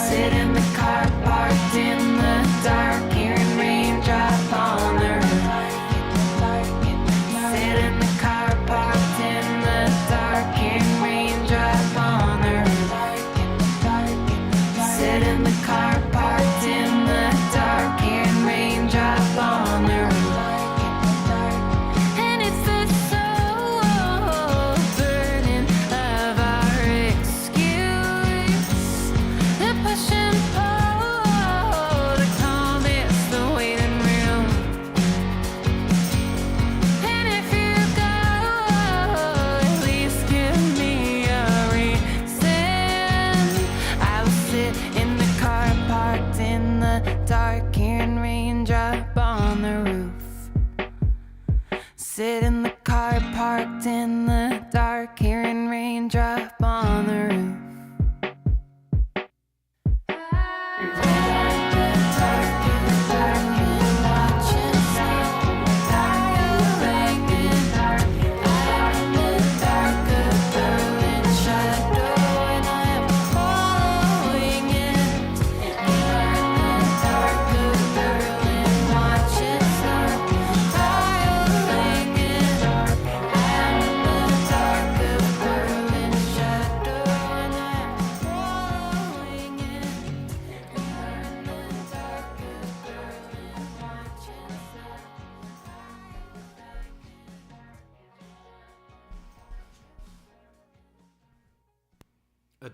[SPEAKER 1] Sit in the car parked in the dark, hearing raindrops on the roof. Sit in the car parked in the dark, hearing raindrops on the roof. Sit in the car parked in the dark, hearing raindrops on the roof. And it's the soul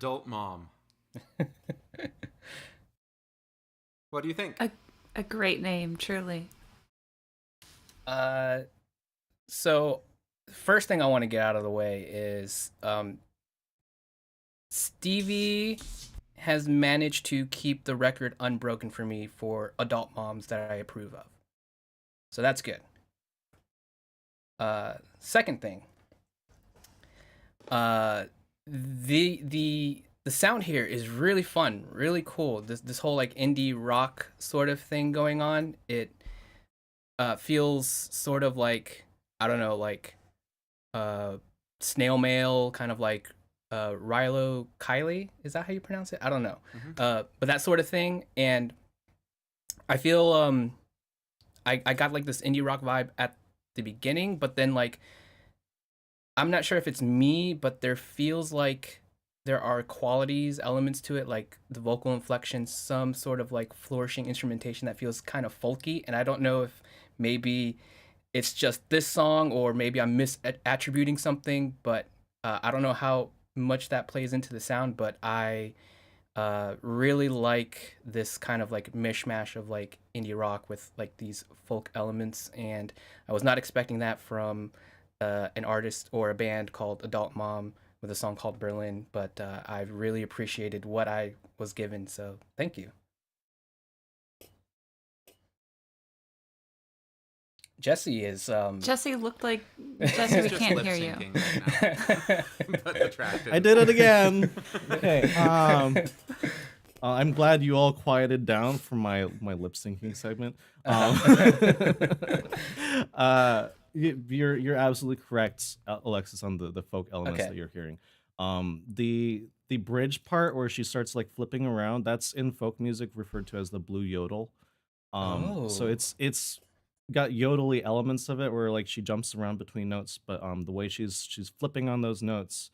[SPEAKER 6] Adult Mom. What do you think?
[SPEAKER 3] A great name, truly.
[SPEAKER 5] So first thing I want to get out of the way is Stevie has managed to keep the record unbroken for me for adult moms that I approve of. So that's good. Second thing, the sound here is really fun, really cool. This whole like indie rock sort of thing going on. It feels sort of like, I don't know, like snail mail, kind of like Rilo Kiley. Is that how you pronounce it? I don't know. But that sort of thing. And I feel I got like this indie rock vibe at the beginning, but then like I'm not sure if it's me, but there feels like there are qualities, elements to it, like the vocal inflection, some sort of like flourishing instrumentation that feels kind of folky. And I don't know if maybe it's just this song or maybe I'm misattributing something, but I don't know how much that plays into the sound, but I really like this kind of like mishmash of like indie rock with like these folk elements, and I was not expecting that from an artist or a band called Adult Mom with a song called Berlin, but I really appreciated what I was given, so thank you. Jesse is
[SPEAKER 3] Jesse looked like Jesse. We
[SPEAKER 6] Just
[SPEAKER 3] can't
[SPEAKER 6] lip
[SPEAKER 3] hear you.
[SPEAKER 6] syncing right now. But attractive.
[SPEAKER 4] I did it again. Okay. I'm glad you all quieted down for my lip syncing segment. You're absolutely correct, Alexis, on the folk elements
[SPEAKER 5] Okay.
[SPEAKER 4] that you're hearing. The bridge part where she starts like flipping around, that's in folk music referred to as the blue yodel. So it's got yodely elements of it where like she jumps around between notes, but the way she's flipping on those notes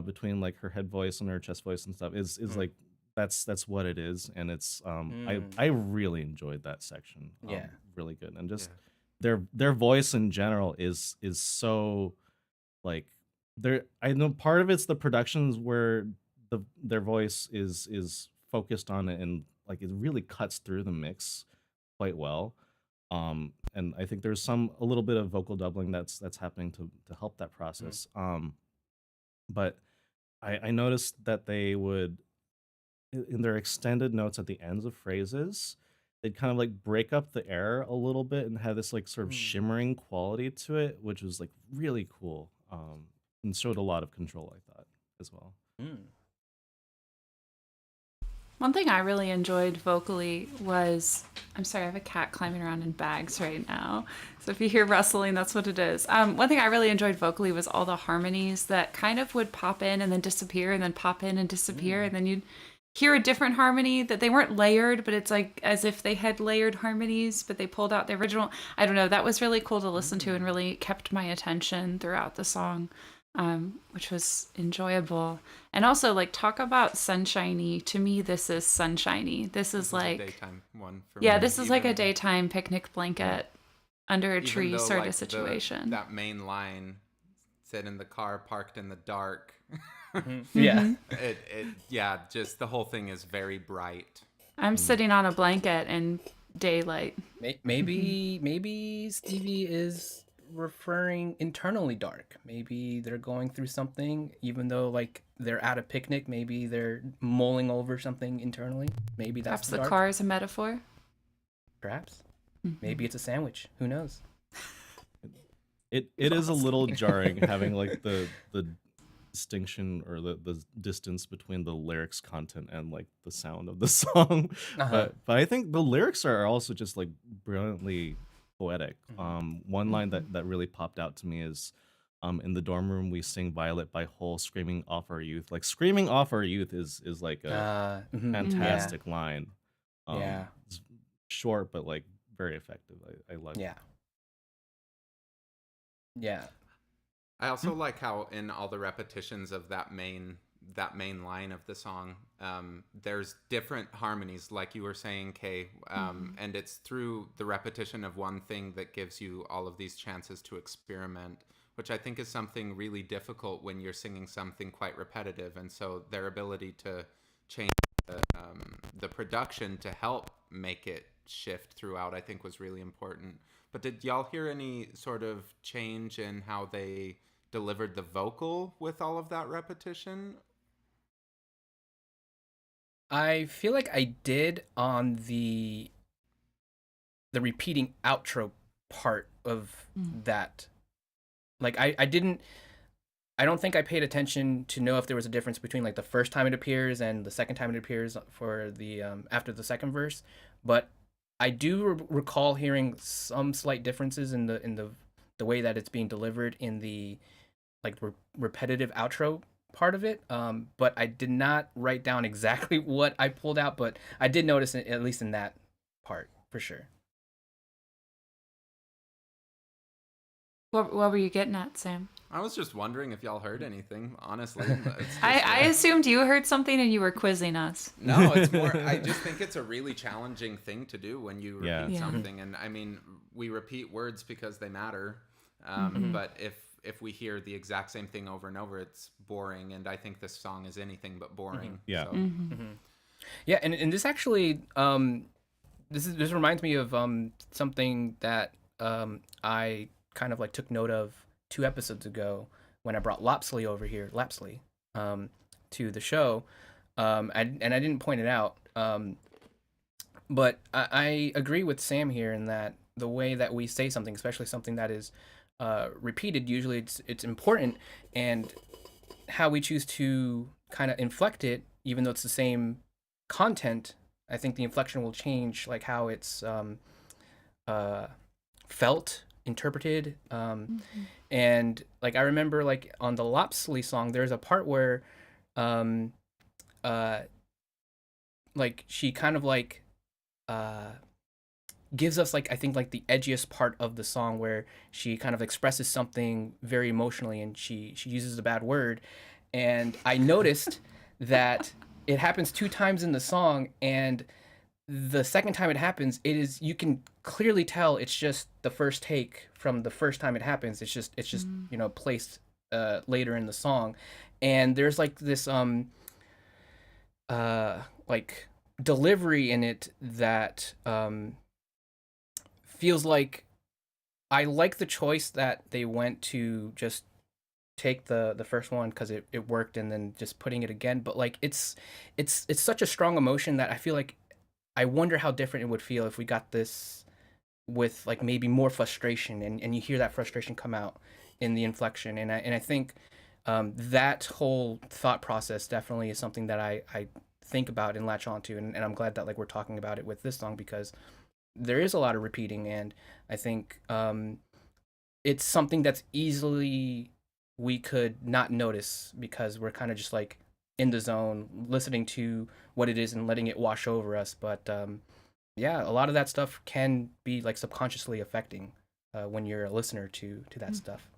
[SPEAKER 4] between like her head voice and her chest voice and stuff is like that's what it is, and it's I really enjoyed that section.
[SPEAKER 5] Yeah.
[SPEAKER 4] Really good, and just their voice in general is so like I know part of it's the productions where their voice is focused on it, and like it really cuts through the mix quite well. And I think there's a little bit of vocal doubling that's happening to help that process. But I noticed that they would, in their extended notes at the ends of phrases, they'd kind of like break up the air a little bit and have this like sort of shimmering quality to it, which was like really cool. And showed a lot of control, I thought, as well.
[SPEAKER 3] One thing I really enjoyed vocally was, I'm sorry, I have a cat climbing around in bags right now. So if you hear rustling, that's what it is. One thing I really enjoyed vocally was all the harmonies that kind of would pop in and then disappear and then pop in and disappear. And then you'd hear a different harmony that they weren't layered, but it's like as if they had layered harmonies, but they pulled out the original. I don't know. That was really cool to listen to and really kept my attention throughout the song. Which was enjoyable. And also, like, talk about sunshiny. To me, this is sunshiny. This is like,
[SPEAKER 6] daytime one for
[SPEAKER 3] yeah,
[SPEAKER 6] me.
[SPEAKER 3] this is like a daytime picnic blanket under a
[SPEAKER 6] Even
[SPEAKER 3] tree
[SPEAKER 6] though,
[SPEAKER 3] sort
[SPEAKER 6] like,
[SPEAKER 3] of situation.
[SPEAKER 6] that main line, sit in the car parked in the dark.
[SPEAKER 5] Yeah.
[SPEAKER 6] Yeah, just the whole thing is very bright.
[SPEAKER 3] I'm sitting on a blanket in daylight.
[SPEAKER 5] Maybe Stevie is referring internally dark. Maybe they're going through something, even though like they're at a picnic. Maybe they're mulling over something internally. Maybe that's
[SPEAKER 3] Perhaps the
[SPEAKER 5] dark.
[SPEAKER 3] car is a metaphor.
[SPEAKER 5] Perhaps. Maybe it's a sandwich. Who knows?
[SPEAKER 4] It is a little jarring having like the distinction or the distance between the lyrics content and like the sound of the song. But I think the lyrics are also just like brilliantly poetic. One line that really popped out to me is in the dorm room we sing Violet by Hole, screaming off our youth. Like screaming off our youth is like a fantastic line. It's short but like very effective. I love it.
[SPEAKER 6] I also like how in all the repetitions of that main line of the song, there's different harmonies, like you were saying, Kay, and it's through the repetition of one thing that gives you all of these chances to experiment which I think is something really difficult when you're singing something quite repetitive. And so their ability to change the production to help make it shift throughout, I think, was really important. But did y'all hear any sort of change in how they delivered the vocal with all of that repetition?
[SPEAKER 5] I feel like I did on the repeating outro part of that. Like I don't think I paid attention to know if there was a difference between like the first time it appears and the second time it appears for the after the second verse, but I do recall hearing some slight differences in the way that it's being delivered in the like repetitive outro part of it. But I did not write down exactly what I pulled out, but I did notice it, at least in that part for sure.
[SPEAKER 3] What were you getting at, Sam?
[SPEAKER 6] I was just wondering if y'all heard anything, honestly.
[SPEAKER 3] I assumed you heard something and you were quizzing us.
[SPEAKER 6] No, it's more, I just think it's a really challenging thing to do when you repeat
[SPEAKER 3] Yeah.
[SPEAKER 6] something. And I mean, we repeat words because they matter. But if we hear the exact same thing over and over, it's boring. And I think this song is anything but boring.
[SPEAKER 4] Yeah.
[SPEAKER 6] So.
[SPEAKER 5] Yeah, and this actually this reminds me of something that I kind of like took note of 2 episodes ago when I brought Lapsley over here, to the show, and I didn't point it out, but I agree with Sam here in that the way that we say something, especially something that is repeated, usually it's important, and how we choose to kind of inflect it, even though it's the same content, I think the inflection will change, like how it's felt, interpreted, and like I remember like on the Lapsley song there's a part where like she kind of like gives us like I think like the edgiest part of the song where she kind of expresses something very emotionally and she uses a bad word, and I noticed that it happens 2 times in the song, and the second time it happens, you can clearly tell it's just the first take from the first time it happens. It's just you know, placed later in the song, and there's like this like delivery in it that feels like I like the choice that they went to just take the first one because it worked, and then just putting it again. But like it's such a strong emotion that I feel like I wonder how different it would feel if we got this with like maybe more frustration, and you hear that frustration come out in the inflection, and I think that whole thought process definitely is something that I think about and latch onto, and I'm glad that like we're talking about it with this song because there is a lot of repeating, and I think it's something that's easily we could not notice because we're kind of just like in the zone listening to what it is and letting it wash over us. But yeah, a lot of that stuff can be like subconsciously affecting when you're a listener to that stuff.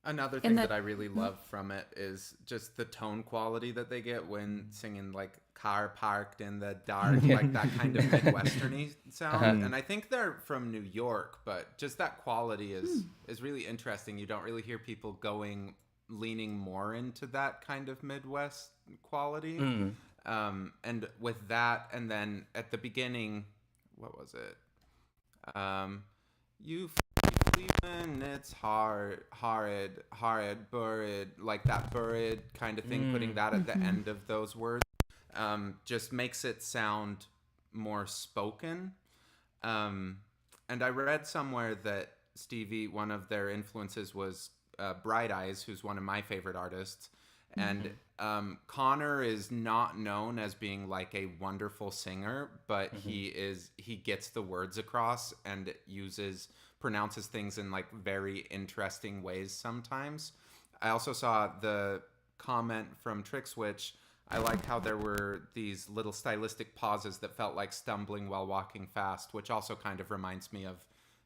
[SPEAKER 6] Another thing that I really love from it is just the tone quality that they get when singing like car parked in the dark, like that kind of Midwestern-y sound. And I think they're from New York, but just that quality is really interesting. You don't really hear people leaning more into that kind of Midwest quality. And with that, and then at the beginning, what was it? You leaving, it's horrid, buried, like that buried kind of thing, putting that at the end of those words, just makes it sound more spoken. And I read somewhere that Stevie, one of their influences was Bright Eyes, who's one of my favorite artists. And Connor is not known as being like a wonderful singer, but he gets the words across and pronounces things in like very interesting ways sometimes. I also saw the comment from Trick Switch. I liked how there were these little stylistic pauses that felt like stumbling while walking fast, which also kind of reminds me of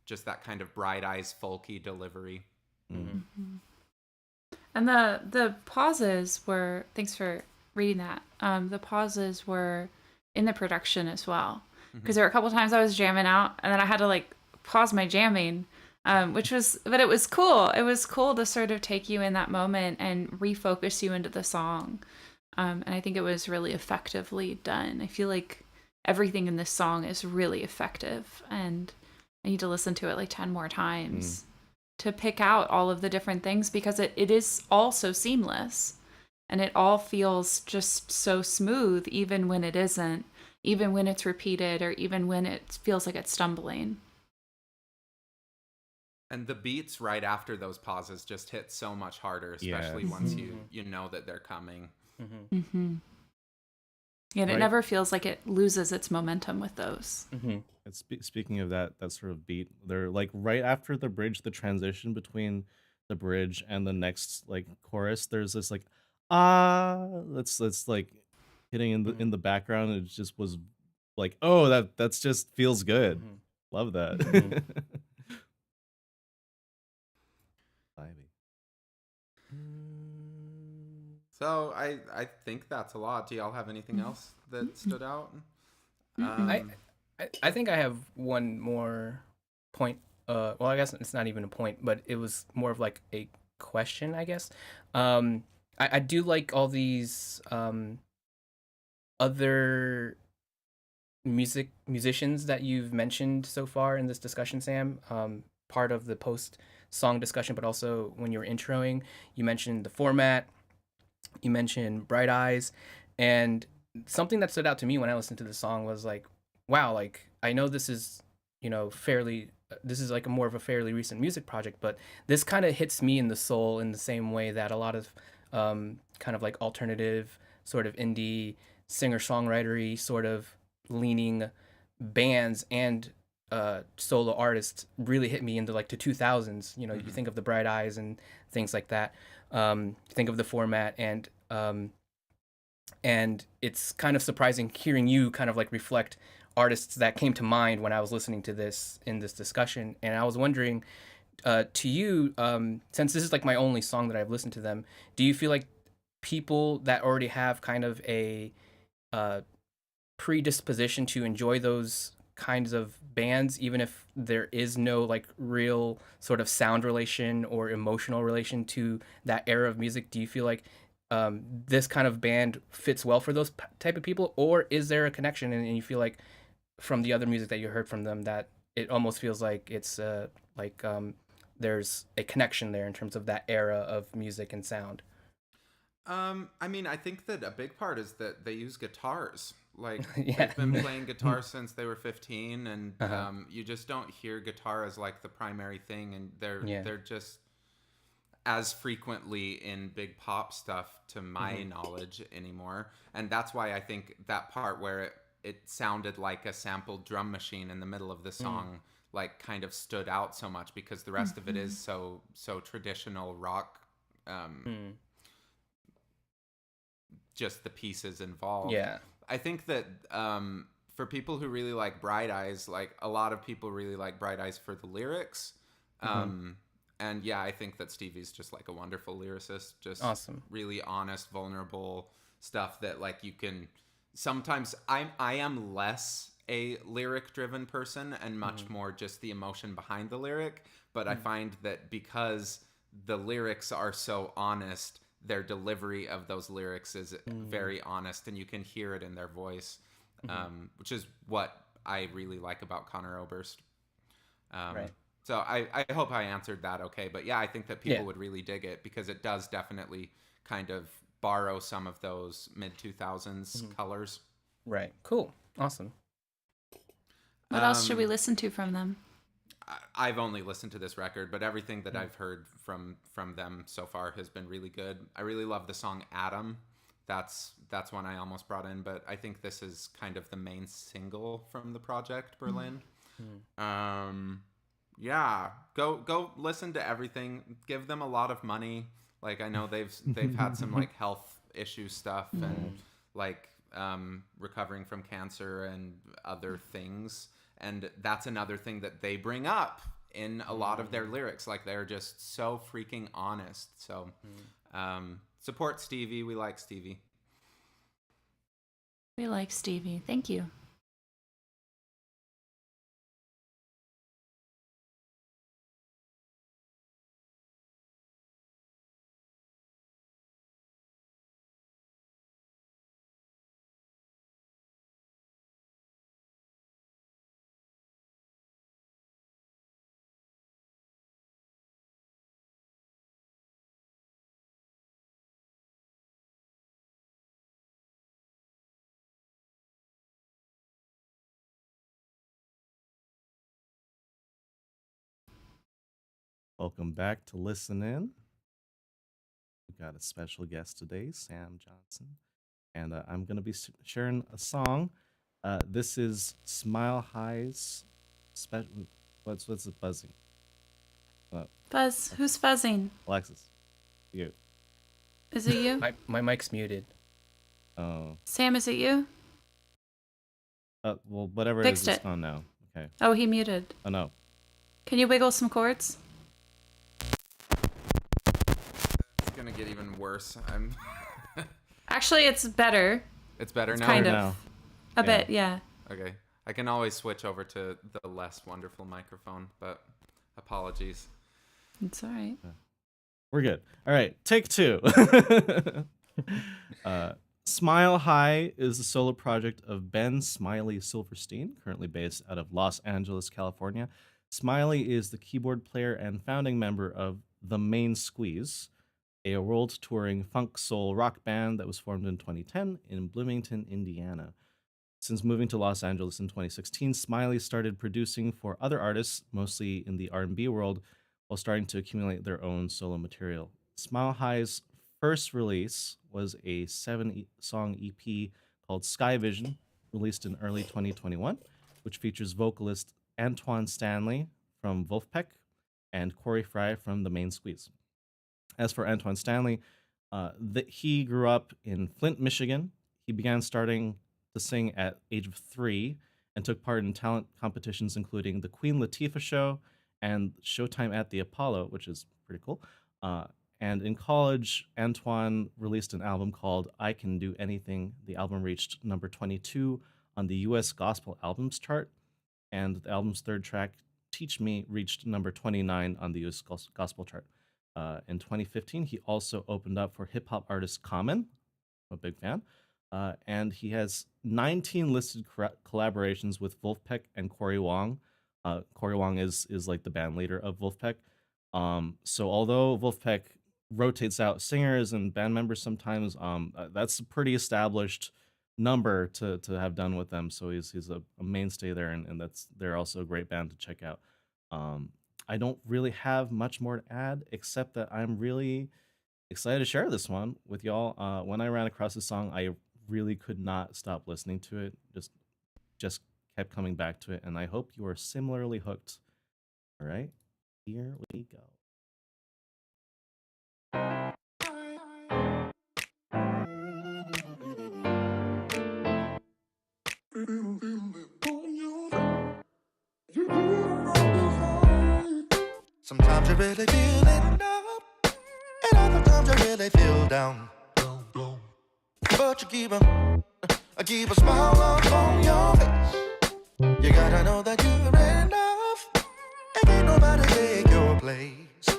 [SPEAKER 6] just that kind of Bright Eyes folky delivery.
[SPEAKER 3] And the pauses were, thanks for reading that. The pauses were in the production as well, because there were a couple times I was jamming out and then I had to like pause my jamming But it was cool. It was cool to sort of take you in that moment and refocus you into the song. And I think it was really effectively done. I feel like everything in this song is really effective, and I need to listen to it like 10 more times to pick out all of the different things, because it is all so seamless and it all feels just so smooth, even when it isn't, even when it's repeated, or even when it feels like it's stumbling.
[SPEAKER 6] And the beats right after those pauses just hit so much harder, especially once you know that they're coming.
[SPEAKER 3] And it
[SPEAKER 4] Right.
[SPEAKER 3] never feels like it loses its momentum with those.
[SPEAKER 4] And speaking of that sort of beat, they're like right after the bridge, the transition between the bridge and the next like chorus, there's this like that's like hitting in the background. It just was like, oh, that's just feels good. Love that. Vibey.
[SPEAKER 6] So I think that's a lot. Do y'all have anything else that stood out?
[SPEAKER 5] I think I have one more point. Well, I guess it's not even a point, but it was more of like a question, I guess. I do like all these other musicians that you've mentioned so far in this discussion, Sam. Part of the post song discussion, but also when you were introing, you mentioned the format, you mentioned Bright Eyes, and something that stood out to me when I listened to the song was like, wow, like I know this is, this is like a more of a fairly recent music project, but this kind of hits me in the soul in the same way that a lot of kind of like alternative sort of indie singer-songwritery sort of leaning bands and solo artists really hit me into like the 2000s. You think of the Bright Eyes and things like that. Think of the format, and it's kind of surprising hearing you kind of like reflect artists that came to mind when I was listening to this in this discussion. And I was wondering, to you, since this is like my only song that I've listened to them, do you feel like people that already have kind of a predisposition to enjoy those kinds of bands, even if there is no like real sort of sound relation or emotional relation to that era of music, do you feel like this kind of band fits well for those type of people, or is there a connection and you feel like from the other music that you heard from them that it almost feels like it's there's a connection there in terms of that era of music and sound?
[SPEAKER 6] I mean, I think that a big part is that they use guitars. Like,
[SPEAKER 5] Yeah.
[SPEAKER 6] they've been playing guitar since they were 15, and you just don't hear guitar as like the primary thing, and they're just as frequently in big pop stuff to my knowledge anymore. And that's why I think that part where it sounded like a sampled drum machine in the middle of the song like kind of stood out so much, because the rest of it is so traditional rock, just the pieces involved.
[SPEAKER 5] Yeah.
[SPEAKER 6] I think that for people who really like Bright Eyes, like a lot of people really like Bright Eyes for the lyrics. And yeah, I think that Stevie's just like a wonderful lyricist, just
[SPEAKER 5] Awesome.
[SPEAKER 6] really honest, vulnerable stuff that like you can sometimes I am less a lyric driven person and much more just the emotion behind the lyric, but I find that because the lyrics are so honest, their delivery of those lyrics is very honest, and you can hear it in their voice, which is what I really like about Conor Oberst.
[SPEAKER 5] Right.
[SPEAKER 6] So I hope I answered that okay. But yeah, I think that people would really dig it, because it does definitely kind of borrow some of those mid-2000s colors.
[SPEAKER 5] Right. Cool. Awesome.
[SPEAKER 3] What else should we listen to from them?
[SPEAKER 6] I've only listened to this record, but everything that I've heard from them so far has been really good. I really love the song Atom. That's one I almost brought in, but I think this is kind of the main single from the project, Berlin. Yeah, go listen to everything. Give them a lot of money. Like, I know they've had some like health issue stuff and like recovering from cancer and other things. And that's another thing that they bring up in a lot of their lyrics. Like, they're just so freaking honest. So support Stevie. We like Stevie.
[SPEAKER 3] We like Stevie. Thank you.
[SPEAKER 4] Welcome back to Listen In. We've got a special guest today, Sam Johnson, and I'm going to be sharing a song. This is Smile High's special. What's the buzzing?
[SPEAKER 3] Fuzz. Who's fuzzing?
[SPEAKER 4] Alexis, you.
[SPEAKER 3] Is it you?
[SPEAKER 5] My mic's muted.
[SPEAKER 4] Oh.
[SPEAKER 3] Sam, is it you?
[SPEAKER 4] Well, whatever it
[SPEAKER 3] Fixed
[SPEAKER 4] is, it's
[SPEAKER 3] it.
[SPEAKER 4] gone now. Okay.
[SPEAKER 3] Oh, he muted.
[SPEAKER 4] Oh no.
[SPEAKER 3] Can you wiggle some chords?
[SPEAKER 6] It's gonna get even worse.
[SPEAKER 3] Actually, it's better.
[SPEAKER 6] It's better
[SPEAKER 3] It's
[SPEAKER 6] now.
[SPEAKER 3] kind of.
[SPEAKER 4] Now.
[SPEAKER 3] A
[SPEAKER 4] Yeah.
[SPEAKER 3] bit, yeah.
[SPEAKER 6] Okay. I can always switch over to the less wonderful microphone, but apologies.
[SPEAKER 3] It's all right.
[SPEAKER 4] We're good. All right, take 2. Smile High is the solo project of Ben Smiley Silverstein, currently based out of Los Angeles, California. Smiley is the keyboard player and founding member of The Main Squeeze, a world-touring funk soul rock band that was formed in 2010 in Bloomington, Indiana. Since moving to Los Angeles in 2016, Smiley started producing for other artists, mostly in the R&B world, while starting to accumulate their own solo material. Smile High's first release was a 7-song EP called Sky Vision, released in early 2021, which features vocalist Antwaun Stanley from Wolfpack and Corey Fry from The Main Squeeze. As for Antwaun Stanley, he grew up in Flint, Michigan. He began starting to sing at age of 3 and took part in talent competitions including the Queen Latifah Show and Showtime at the Apollo, which is pretty cool. And in college, Antwaun released an album called I Can Do Anything. The album reached number 22 on the US Gospel Albums chart, and the album's third track, Teach Me, reached number 29 on the US Gospel chart. In 2015, he also opened up for hip-hop artist Common. I'm a big fan. And he has 19 listed collaborations with Wolfpack and Corey Wong. Corey Wong is like the band leader of Wolfpack. So although Wolfpack rotates out singers and band members sometimes, that's a pretty established number to have done with them. So he's a mainstay there, and they're also a great band to check out. I don't really have much more to add except that I'm really excited to share this one with y'all. When I ran across this song, I really could not stop listening to it. Just kept coming back to it, and I hope you are similarly hooked. All right, here we go.
[SPEAKER 9] Sometimes you really feel it up, and other times you really feel down. But you keep a smile on your face. You gotta know that you're enough, and ain't nobody take your place.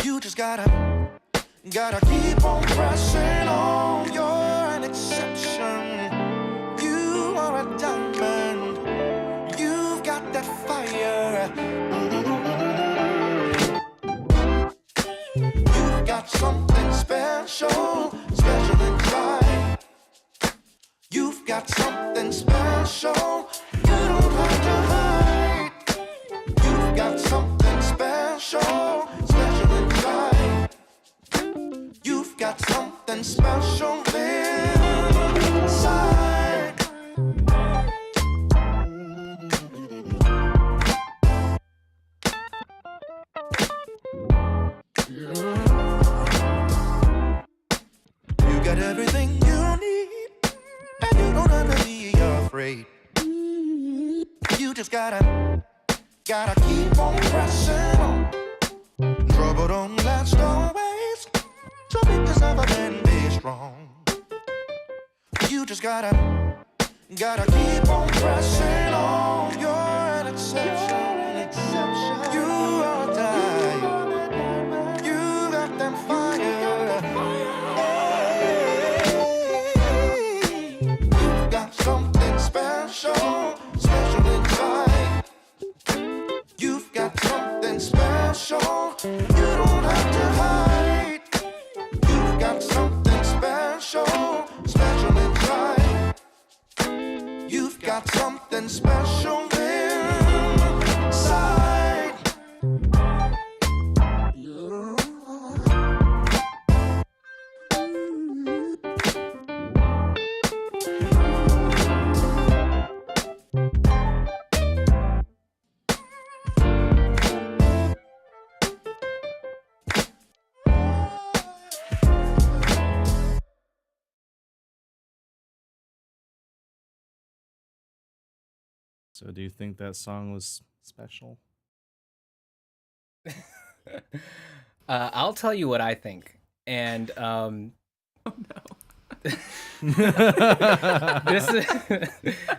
[SPEAKER 9] You just gotta keep on pressing on. You're an exception. You are a diamond. You've got that fire. You've got something special inside. You've got something special. You don't have to hide. You've got something special inside. You've got something special inside. You got everything you need, and you don't have to be afraid. You just gotta keep on pressing on. Trouble don't last always, so make yourself up and be strong. You just gotta keep on pressing on. You're an exception. You are a diamond. You got them fire. You've got something special inside. You've got something special. You don't have to hide. You've got something special inside. You've got something special inside.
[SPEAKER 4] So do you think that song was special?
[SPEAKER 5] I'll tell you what I think, and
[SPEAKER 3] Oh no.
[SPEAKER 5] this is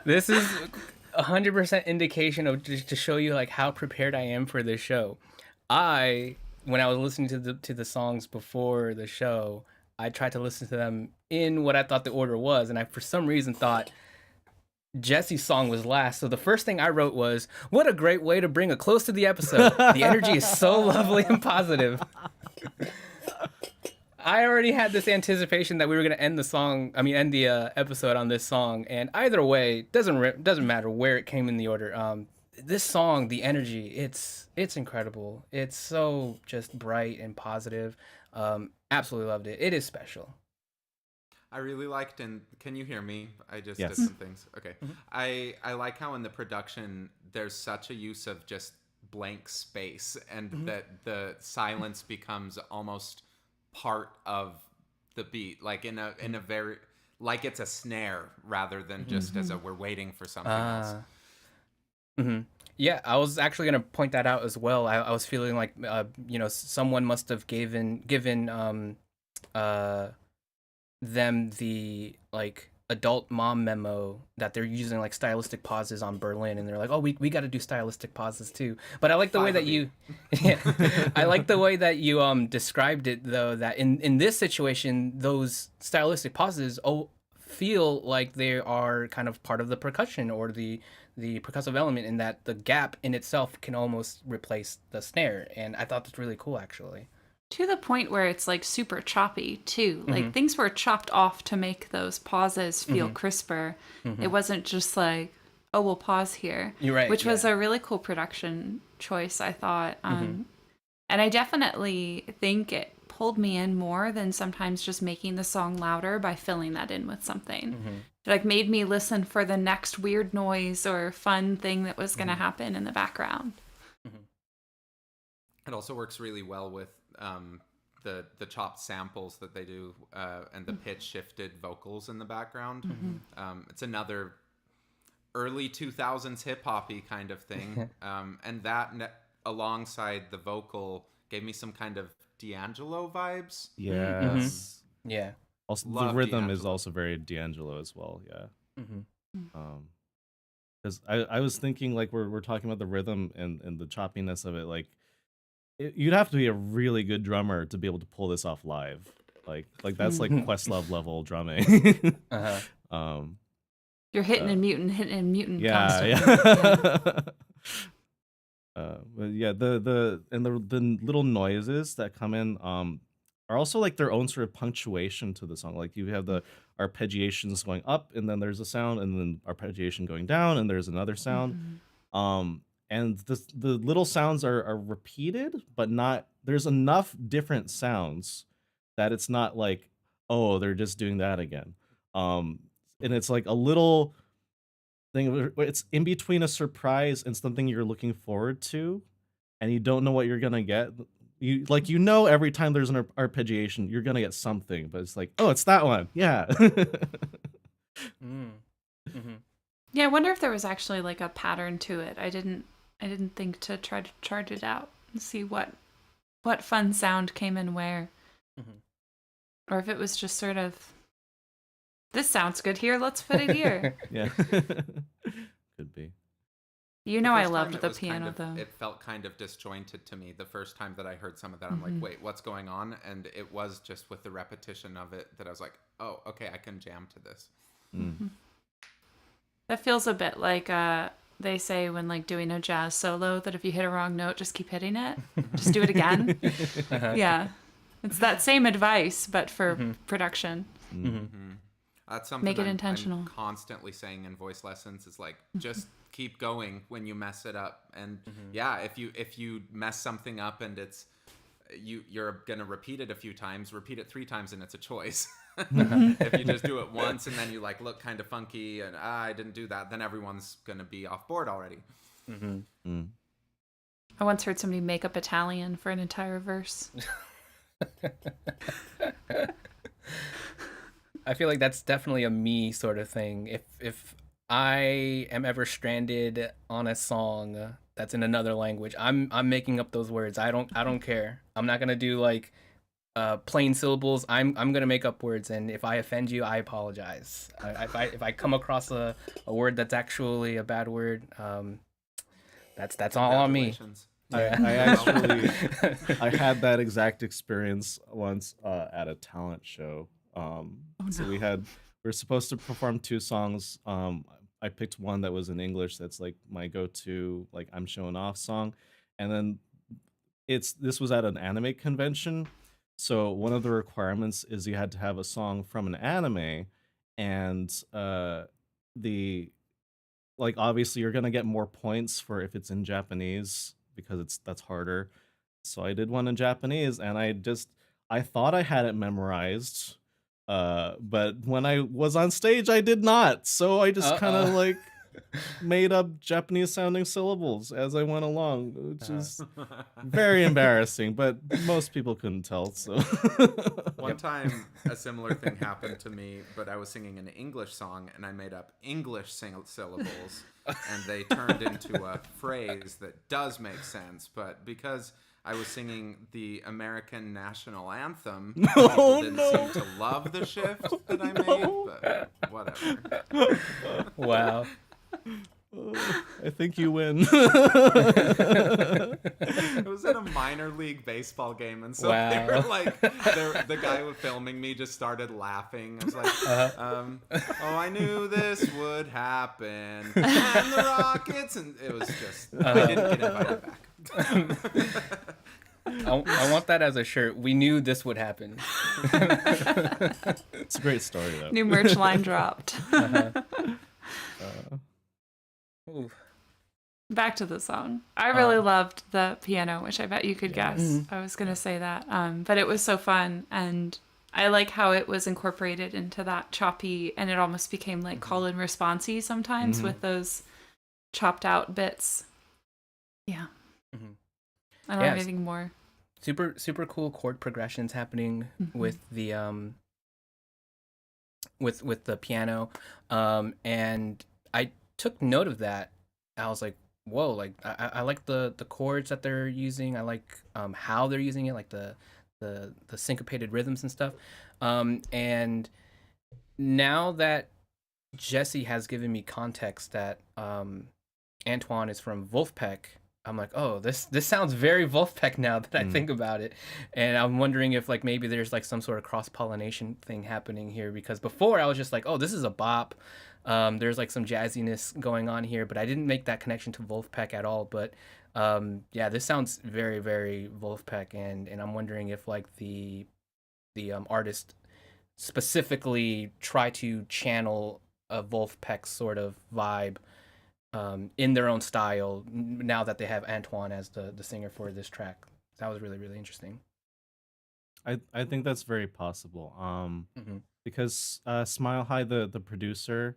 [SPEAKER 5] this is 100% indication of just to show you like how prepared I am for this show. When I was listening to the songs before the show, I tried to listen to them in what I thought the order was, and I for some reason thought Jesse's song was last. So the first thing I wrote was, "What a great way to bring a close to the episode. The energy is so lovely and positive." I already had this anticipation that we were gonna end the episode on this song, and either way, doesn't matter where it came in the order. This song, the energy, it's incredible. It's so just bright and positive. Absolutely loved it. It is special.
[SPEAKER 6] I really liked, and can you hear me? I just
[SPEAKER 4] Yes.
[SPEAKER 6] did some things. Okay. I like how in the production there's such a use of just blank space, and that the silence becomes almost part of the beat, like in a very, like it's a snare rather than just as a we're waiting for something else.
[SPEAKER 5] Yeah, I was actually gonna point that out as well. I was feeling like someone must have given them the like adult mom memo that they're using like stylistic pauses on Berlin, and they're like, oh, we got to do stylistic pauses too. But I like the way that you I like the way that you described it, though, that in this situation those stylistic pauses feel like they are kind of part of the percussion or the percussive element, in that the gap in itself can almost replace the snare, and I thought that's really cool actually.
[SPEAKER 3] To the point where it's like super choppy too. Like things were chopped off to make those pauses feel crisper. It wasn't just like, oh, we'll pause here.
[SPEAKER 5] You're right.
[SPEAKER 3] Which was a really cool production choice, I thought. And I definitely think it pulled me in more than sometimes just making the song louder by filling that in with something. It like made me listen for the next weird noise or fun thing that was going to happen in the background.
[SPEAKER 6] It also works really well with the chopped samples that they do and the pitch shifted vocals in the background. It's another early 2000s hip hoppy kind of thing, and that alongside the vocal gave me some kind of D'Angelo vibes.
[SPEAKER 4] Yes.
[SPEAKER 5] Yeah.
[SPEAKER 4] Also, the
[SPEAKER 6] Love
[SPEAKER 4] rhythm is
[SPEAKER 6] D'Angelo.
[SPEAKER 4] also very D'Angelo as well. Yeah. Because I was thinking, like, we're talking about the rhythm and the choppiness of it. Like, you'd have to be a really good drummer to be able to pull this off live. Like that's like Questlove level drumming.
[SPEAKER 3] You're hitting and muting
[SPEAKER 4] Yeah,
[SPEAKER 3] constantly.
[SPEAKER 4] but yeah, the little noises that come in are also like their own sort of punctuation to the song. Like you have the arpeggiations going up, and then there's a sound, and then arpeggiation going down, and there's another sound. And the little sounds are repeated, but not. There's enough different sounds that it's not like, oh, they're just doing that again. And it's like a little thing. It's in between a surprise and something you're looking forward to, and you don't know what you're gonna get. You know every time there's an arpeggiation, you're gonna get something, but it's like, oh, it's that one, yeah.
[SPEAKER 3] Yeah, I wonder if there was actually like a pattern to it. I didn't think to try to chart it out and see what fun sound came in where. Or if it was just sort of, this sounds good here, let's put it here.
[SPEAKER 4] Yeah. Could be.
[SPEAKER 3] You know,
[SPEAKER 6] The
[SPEAKER 3] I
[SPEAKER 6] first
[SPEAKER 3] loved
[SPEAKER 6] time it
[SPEAKER 3] the
[SPEAKER 6] was kind
[SPEAKER 3] piano
[SPEAKER 6] of-
[SPEAKER 3] though.
[SPEAKER 6] It felt kind of disjointed to me the first time that I heard some of that. I'm like, wait, what's going on? And it was just with the repetition of it that I was like, oh, okay, I can jam to this.
[SPEAKER 3] That feels a bit like they say when like doing a jazz solo that if you hit a wrong note, just keep hitting it. Just do it again. Yeah. It's that same advice, but for production.
[SPEAKER 6] That's something
[SPEAKER 3] Make it
[SPEAKER 6] I'm
[SPEAKER 3] intentional.
[SPEAKER 6] constantly saying in voice lessons is like, just keep going when you mess it up. And yeah, if you mess something up and it's you're gonna repeat it a few times, repeat it 3 times, and it's a choice. If you just do it once and then you like look kind of funky and I didn't do that, then everyone's gonna be off board already.
[SPEAKER 3] I once heard somebody make up Italian for an entire verse.
[SPEAKER 5] I feel like that's definitely a me sort of thing. If I am ever stranded on a song that's in another language, I'm making up those words. I don't care. I'm not gonna do like plain syllables. I'm gonna make up words, and if I offend you, I apologize. If I come across a word that's actually a bad word, that's all on me.
[SPEAKER 6] Congratulations.
[SPEAKER 4] I actually I had that exact experience once at a talent show. So we were supposed to perform two songs. I picked one that was in English. That's like my go-to, like I'm showing off song, and then this was at an anime convention. So one of the requirements is you had to have a song from an anime, and the like obviously you're gonna get more points for if it's in Japanese because that's harder. So I did one in Japanese, and I thought I had it memorized, but when I was on stage, I did not. So I just kind of like made up Japanese sounding syllables as I went along, which is very embarrassing, but most people couldn't tell. So
[SPEAKER 6] One time, a similar thing happened to me, but I was singing an English song and I made up English syllables, and they turned into a phrase that does make sense. But because I was singing the American national anthem, people didn't seem to love the shift that I made, but whatever.
[SPEAKER 5] Wow.
[SPEAKER 4] I think you win.
[SPEAKER 6] It was in a minor league baseball game, and so they
[SPEAKER 5] Wow.
[SPEAKER 6] were like, the guy filming me just started laughing. I was like, oh, I knew this would happen. And the Rockets, and it was just, I didn't get invited back.
[SPEAKER 5] I want that as a shirt. We knew this would happen.
[SPEAKER 4] It's a great story though.
[SPEAKER 3] New merch line dropped.
[SPEAKER 5] Ooh.
[SPEAKER 3] Back to the song. I really loved the piano, which I bet you could guess. I was going to say that. But it was so fun. And I like how it was incorporated into that choppy, and it almost became like call and responsey sometimes with those chopped out bits. Yeah. I don't have anything more.
[SPEAKER 5] Super cool chord progressions happening with the with the piano. And I took note of that. I was like, whoa, like I like the chords that they're using. I like how they're using it, like the syncopated rhythms and stuff. And now that Jesse has given me context that Antwaun is from Wolfpack, I'm like, oh, this sounds very Wolfpack now that I think about it. And I'm wondering if like maybe there's like some sort of cross-pollination thing happening here, because before I was just like, oh, this is a bop. There's like some jazziness going on here, but I didn't make that connection to Wolfpack at all. But yeah, this sounds very, very Wolfpack, and I'm wondering if like the artist specifically try to channel a Wolfpack sort of vibe in their own style now that they have Antwaun as the singer for this track. That was really, really interesting.
[SPEAKER 4] I think that's very possible. Because Smile High, the producer,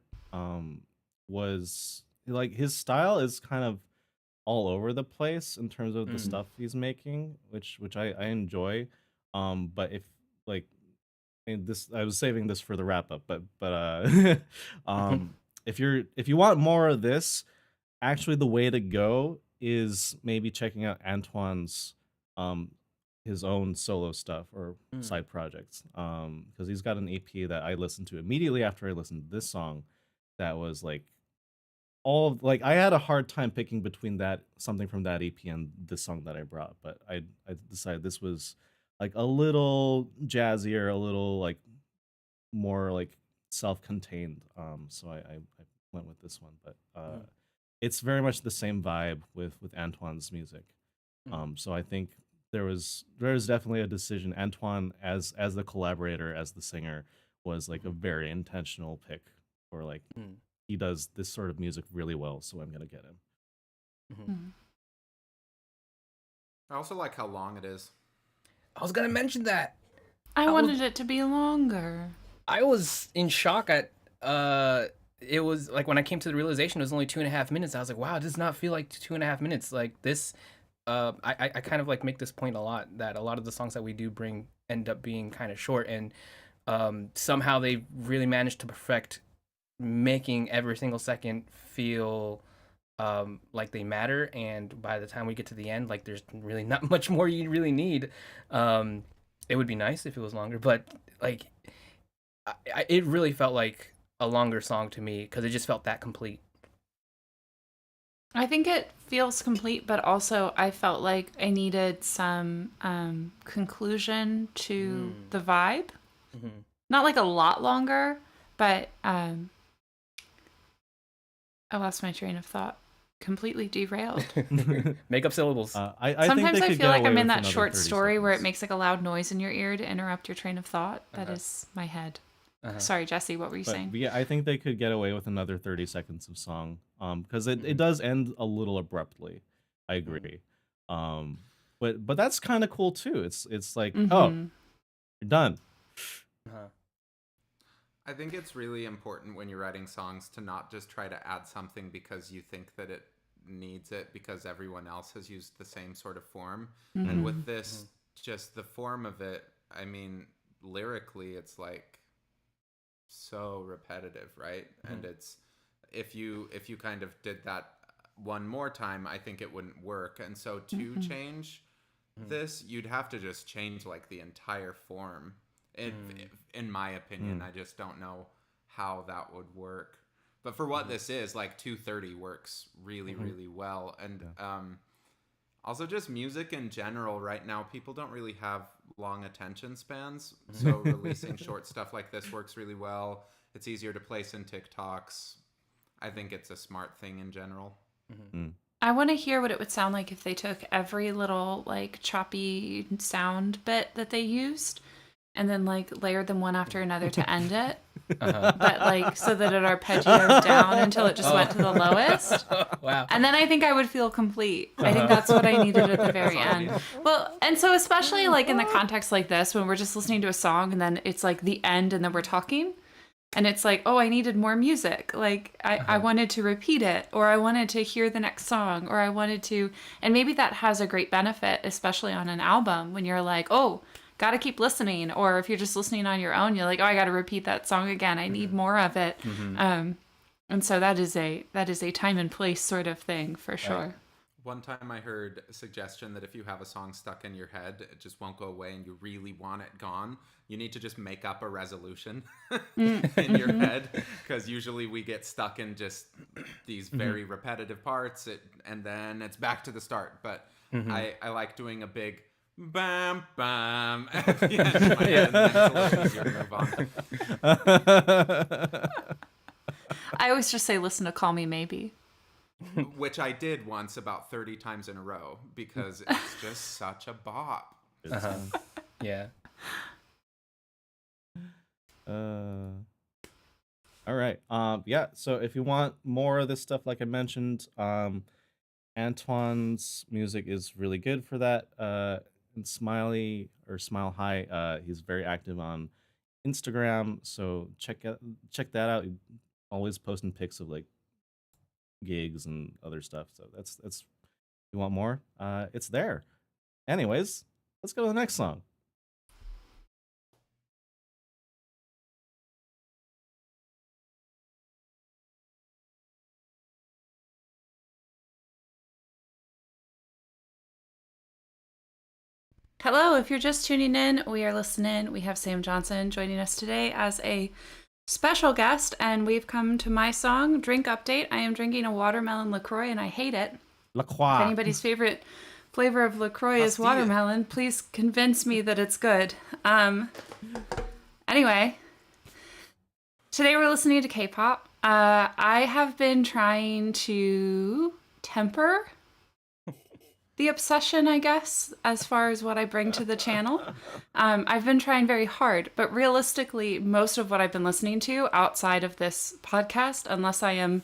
[SPEAKER 4] was like his style is kind of all over the place in terms of the stuff he's making, which I enjoy. But if like this, I was saving this for the wrap up, but if you want more of this, actually the way to go is maybe checking out Antwaun's his own solo stuff or side projects, because he's got an EP that I listened to immediately after I listened to this song that was like I had a hard time picking between something from that EP and this song that I brought, but I decided this was like a little jazzier, a little like more like self-contained, so I went with this one. But it's very much the same vibe with Antwaun's music, so I think there was definitely a decision. Antwaun as the collaborator, as the singer, was like a very intentional pick for like he does this sort of music really well, so I'm gonna get him.
[SPEAKER 6] I also like how long it is.
[SPEAKER 5] I was gonna mention that.
[SPEAKER 3] I wanted it to be longer.
[SPEAKER 5] I was in shock at it was like when I came to the realization it was only 2.5 minutes. I was like, wow, it does not feel like 2.5 minutes. Like this, I kind of like make this point a lot, that a lot of the songs that we do bring end up being kind of short, and somehow they really managed to perfect making every single second feel like they matter, and by the time we get to the end, like there's really not much more you really need. It would be nice if it was longer, but like it really felt like a longer song to me because it just felt that complete.
[SPEAKER 3] I think it feels complete, but also I felt like I needed some conclusion to the vibe. Not like a lot longer, but I lost my train of thought. Completely derailed.
[SPEAKER 5] Make up syllables.
[SPEAKER 4] I
[SPEAKER 3] Sometimes
[SPEAKER 4] think
[SPEAKER 3] I
[SPEAKER 4] they
[SPEAKER 3] feel
[SPEAKER 4] could
[SPEAKER 3] like
[SPEAKER 4] get
[SPEAKER 3] I'm
[SPEAKER 4] away
[SPEAKER 3] in
[SPEAKER 4] with
[SPEAKER 3] that
[SPEAKER 4] another
[SPEAKER 3] short
[SPEAKER 4] 30
[SPEAKER 3] story where it
[SPEAKER 4] seconds.
[SPEAKER 3] makes like a loud noise in your ear to interrupt your train of thought. That is my head. Sorry, Jesse, what were you saying?
[SPEAKER 4] But yeah, I think they could get away with another 30 seconds of song. Because it does end a little abruptly. I agree. But that's kind of cool too. It's like, oh, you're done.
[SPEAKER 6] I think it's really important when you're writing songs to not just try to add something because you think that it needs it because everyone else has used the same sort of form. And with this, just the form of it, I mean, lyrically, it's like so repetitive, right? And it's if you kind of did that one more time, I think it wouldn't work. And so to change this, you'd have to just change like the entire form. In my opinion, I just don't know how that would work. But for what this is, like 2:30 works really, really well. And also just music in general right now, people don't really have long attention spans. So releasing short stuff like this works really well. It's easier to place in TikToks. I think it's a smart thing in general.
[SPEAKER 3] I want to hear what it would sound like if they took every little like choppy sound bit that they used and then like layered them one after another to end it. But like so that it arpeggiated down until it just went to the lowest.
[SPEAKER 5] Wow.
[SPEAKER 3] And then I think I would feel complete. I think that's what I needed at the very end. Well, and so especially like in the context like this, when we're just listening to a song and then it's like the end and then we're talking and it's like, oh, I needed more music. Like I wanted to repeat it, or I wanted to hear the next song, or I wanted to, and maybe that has a great benefit, especially on an album when you're like, oh, got to keep listening. Or if you're just listening on your own, you're like, oh, I got to repeat that song again. I need more of it. And so that is a time and place sort of thing for sure.
[SPEAKER 6] Right. One time I heard a suggestion that if you have a song stuck in your head, it just won't go away and you really want it gone, you need to just make up a resolution in your head, because usually we get stuck in just these very repetitive parts and then it's back to the start. But I like doing a big bam bam at the end of my head, and then it's a little easier to move on.
[SPEAKER 3] I always just say, listen to Call Me Maybe.
[SPEAKER 6] Which I did once about 30 times in a row because it's just such a bop.
[SPEAKER 5] Yeah.
[SPEAKER 4] All right. Yeah. So if you want more of this stuff, like I mentioned, Antwaun's music is really good for that. And Smiley or Smile High, he's very active on Instagram, so check that out. He's always posting pics of like gigs and other stuff. So that's you want more? It's there. Anyways, let's go to the next song.
[SPEAKER 3] Hello, if you're just tuning in, we are listening. We have Sam Johnson joining us today as a special guest, and we've come to my song, Drink Update. I am drinking a watermelon LaCroix, and I hate it.
[SPEAKER 4] LaCroix.
[SPEAKER 3] If anybody's favorite flavor of LaCroix is watermelon, please convince me that it's good. Anyway, today we're listening to K-pop. I have been trying to temper the obsession, I guess, as far as what I bring to the channel. I've been trying very hard, but realistically, most of what I've been listening to outside of this podcast, unless I am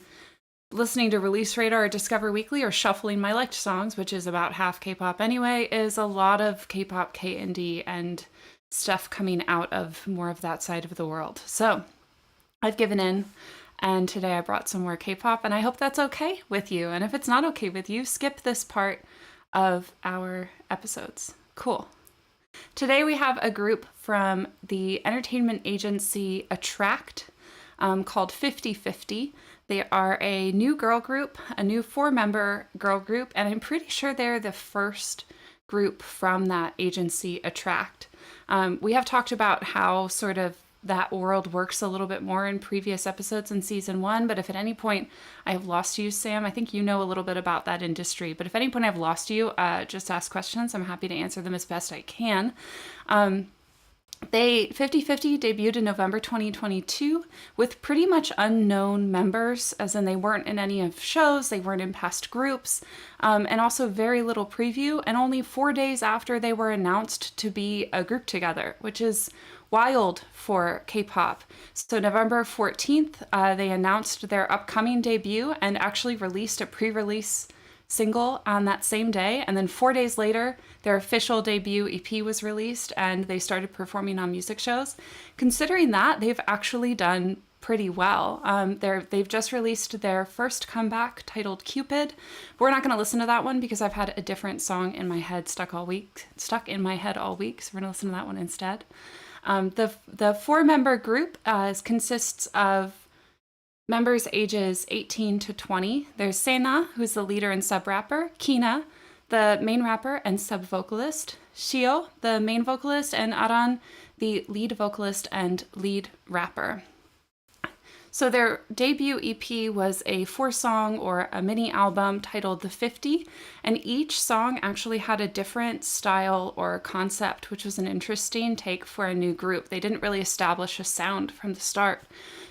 [SPEAKER 3] listening to Release Radar or Discover Weekly or shuffling my liked songs, which is about half K-pop anyway, is a lot of K-pop, K-indie, and stuff coming out of more of that side of the world. So I've given in. And today I brought some more K-pop, and I hope that's okay with you. And if it's not okay with you, skip this part of our episodes. Cool. Today we have a group from the entertainment agency Attract. called 50/50. They are a new girl group, a new 4-member girl group, and I'm pretty sure they're the first group from that agency, Attract. We have talked about how sort of that world works a little bit more in previous episodes in season 1, but if at any point I have lost you, Sam, I think you know a little bit about that industry, but if at any point I've lost you, just ask questions. I'm happy to answer them as best I can. They 50/50 debuted in November 2022 with pretty much unknown members, as in they weren't in any of shows, they weren't in past groups, and also very little preview, and only 4 days after they were announced to be a group together, which is wild for K-pop. So November 14th, they announced their upcoming debut and actually released a pre-release single on that same day. And then 4 days later, their official debut EP was released and they started performing on music shows. Considering that, they've actually done pretty well. They've just released their first comeback titled Cupid. But we're not going to listen to that one because I've had a different song in my head stuck in my head all week. So we're going to listen to that one instead. The 4-member group consists of members ages 18 to 20. There's Sena, who's the leader and sub-rapper, Kina, the main rapper and sub-vocalist, Shio, the main vocalist, and Aran, the lead vocalist and lead rapper. So their debut EP was a 4-song or a mini album titled The 50, and each song actually had a different style or concept, which was an interesting take for a new group. They didn't really establish a sound from the start.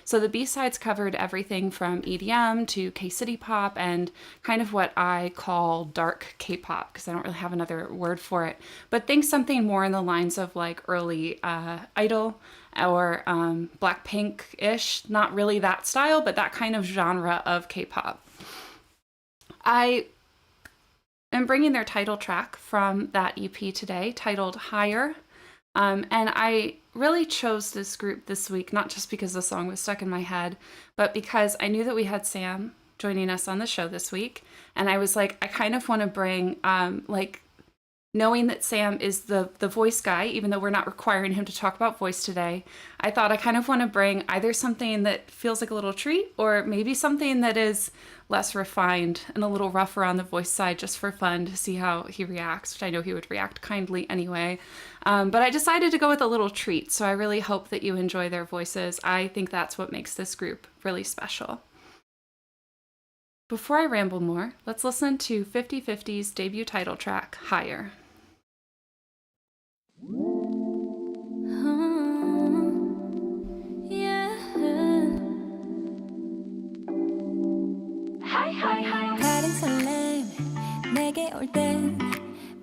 [SPEAKER 3] So the B-sides covered everything from EDM to K-City pop and kind of what I call dark K-pop, because I don't really have another word for it. But think something more in the lines of like early Idol or Blackpink-ish. Not really that style, but that kind of genre of K-pop. I am bringing their title track from that EP today, titled Higher. And I really chose this group this week, not just because the song was stuck in my head, but because I knew that we had Sam joining us on the show this week. And I was like, I kind of want to bring, knowing that Sam is the voice guy, even though we're not requiring him to talk about voice today, I thought I kind of want to bring either something that feels like a little treat or maybe something that is less refined and a little rougher on the voice side just for fun to see how he reacts, which I know he would react kindly anyway. But I decided to go with a little treat, so I really hope that you enjoy their voices. I think that's what makes this group really special. Before I ramble more, let's listen to 50/50's debut title track, Higher.
[SPEAKER 1] 다른 설렘 내게 올 땐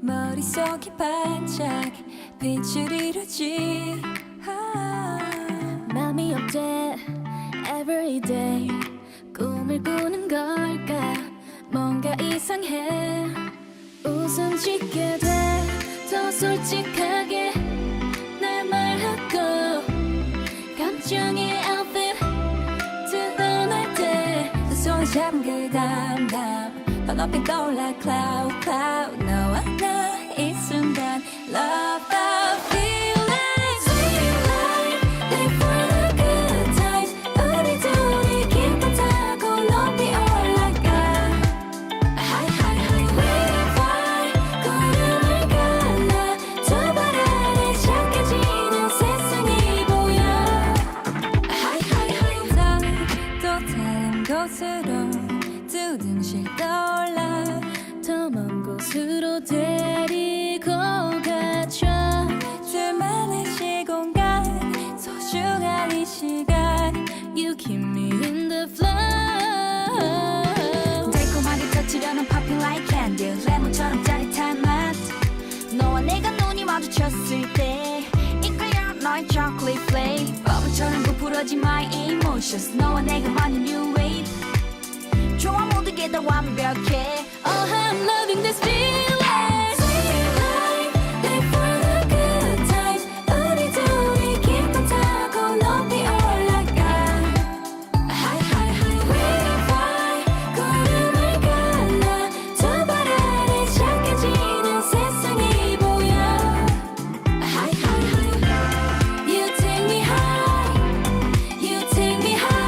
[SPEAKER 1] 머릿속이 반짝 빛을 이루지 맘이 어때 everyday 꿈을 꾸는 걸까 뭔가 이상해 웃음 짓게 돼 더 솔직하게 날 말하고 감정의 outfit 드러날 때 두 손 잡은 그 담담 더 높이 떠올라 cloud cloud 너와 나 이 순간 love the feeling sweet life live for the good times 우리 둘이 기쁨 타고 높이 올라가 high high high we fly 구름을 갈라 두 발 아래 작아지는 세상이 보여 high high high 또 다른 곳으로 두 등실 떠올라 더 먼 곳으로 데리고 가줘 둘만의 시공간 소중한 이 시간 You keep me in the flow 달콤하게 터치려는 popping like candy 레몬처럼 짜릿한 맛 너와 내가 눈이 마주쳤을 때 이끌려 너의 chocolate flame 버블처럼 부풀어진 my emotions 너와 내가 만든 new wave 좋아 모든 게 다 완벽해 Oh I'm loving this feeling Sweet life live for the good times 우리 둘이 기쁨 타고 높이 올라가 High high high we fly 구름을 갈라 두 발 아래 작아지는 세상이 보여 High high high You take me high You take me high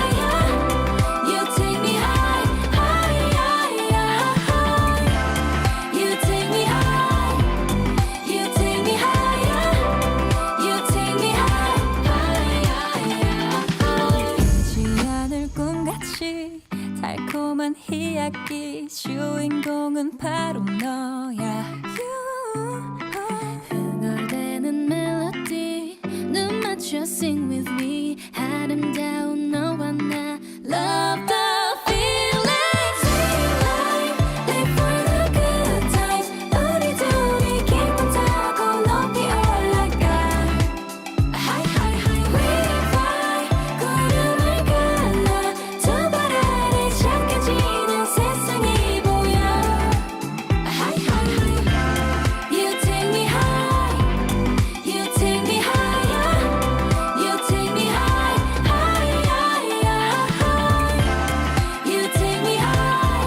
[SPEAKER 1] me 아름다운 너와 나 Love the feelings Sweet life Live for the good times 우리 둘이 기쁨 타고 높이 올라가 High high high We fly 구름을 갈라 두 발 아래 착해지는 세상이 보여 High high high You take me high You take me higher You take me high high high high You take me high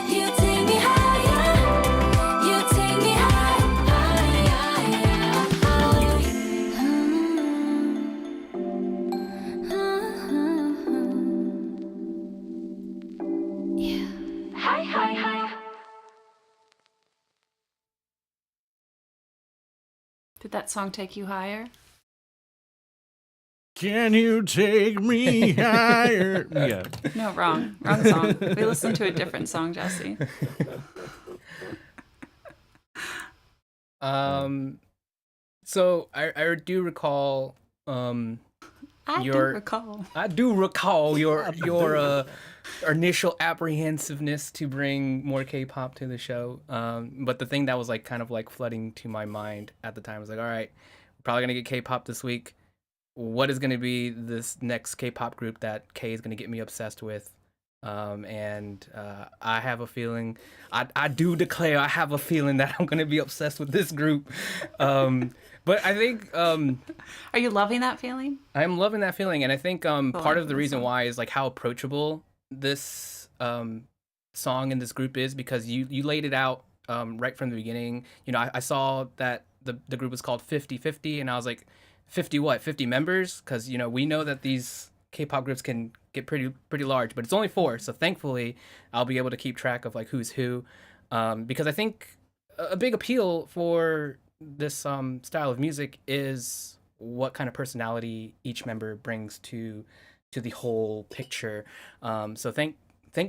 [SPEAKER 1] You take me higher You take me high high high high high
[SPEAKER 3] Did that song take you higher?
[SPEAKER 4] Can you take me higher? Yeah.
[SPEAKER 3] No, wrong song. We listened to a different song, Jesse.
[SPEAKER 5] So I do recall
[SPEAKER 3] I do
[SPEAKER 5] Your-
[SPEAKER 3] recall.
[SPEAKER 5] I do recall your initial apprehensiveness to bring more K-pop to the show. But the thing that was like kind of like flooding to my mind at the time was like, all right, we're probably gonna get K-pop this week. What is gonna be this next K-pop group that K is gonna get me obsessed with? And I have a feeling, I do declare, I have a feeling that I'm gonna be obsessed with this group. But I think
[SPEAKER 3] Are you loving that feeling?
[SPEAKER 5] I'm loving that feeling, and I think part of the
[SPEAKER 3] this
[SPEAKER 5] reason
[SPEAKER 3] song.
[SPEAKER 5] why is like how approachable this song and this group is, because you laid it out right from the beginning. You know, I saw that the group was called 50/50, and I was like, 50 what? 50 members? Because you know we know that these K-pop groups can get pretty large, but it's only 4. So thankfully, I'll be able to keep track of like who's who, because I think a big appeal for this style of music is what kind of personality each member brings to the whole picture. So thank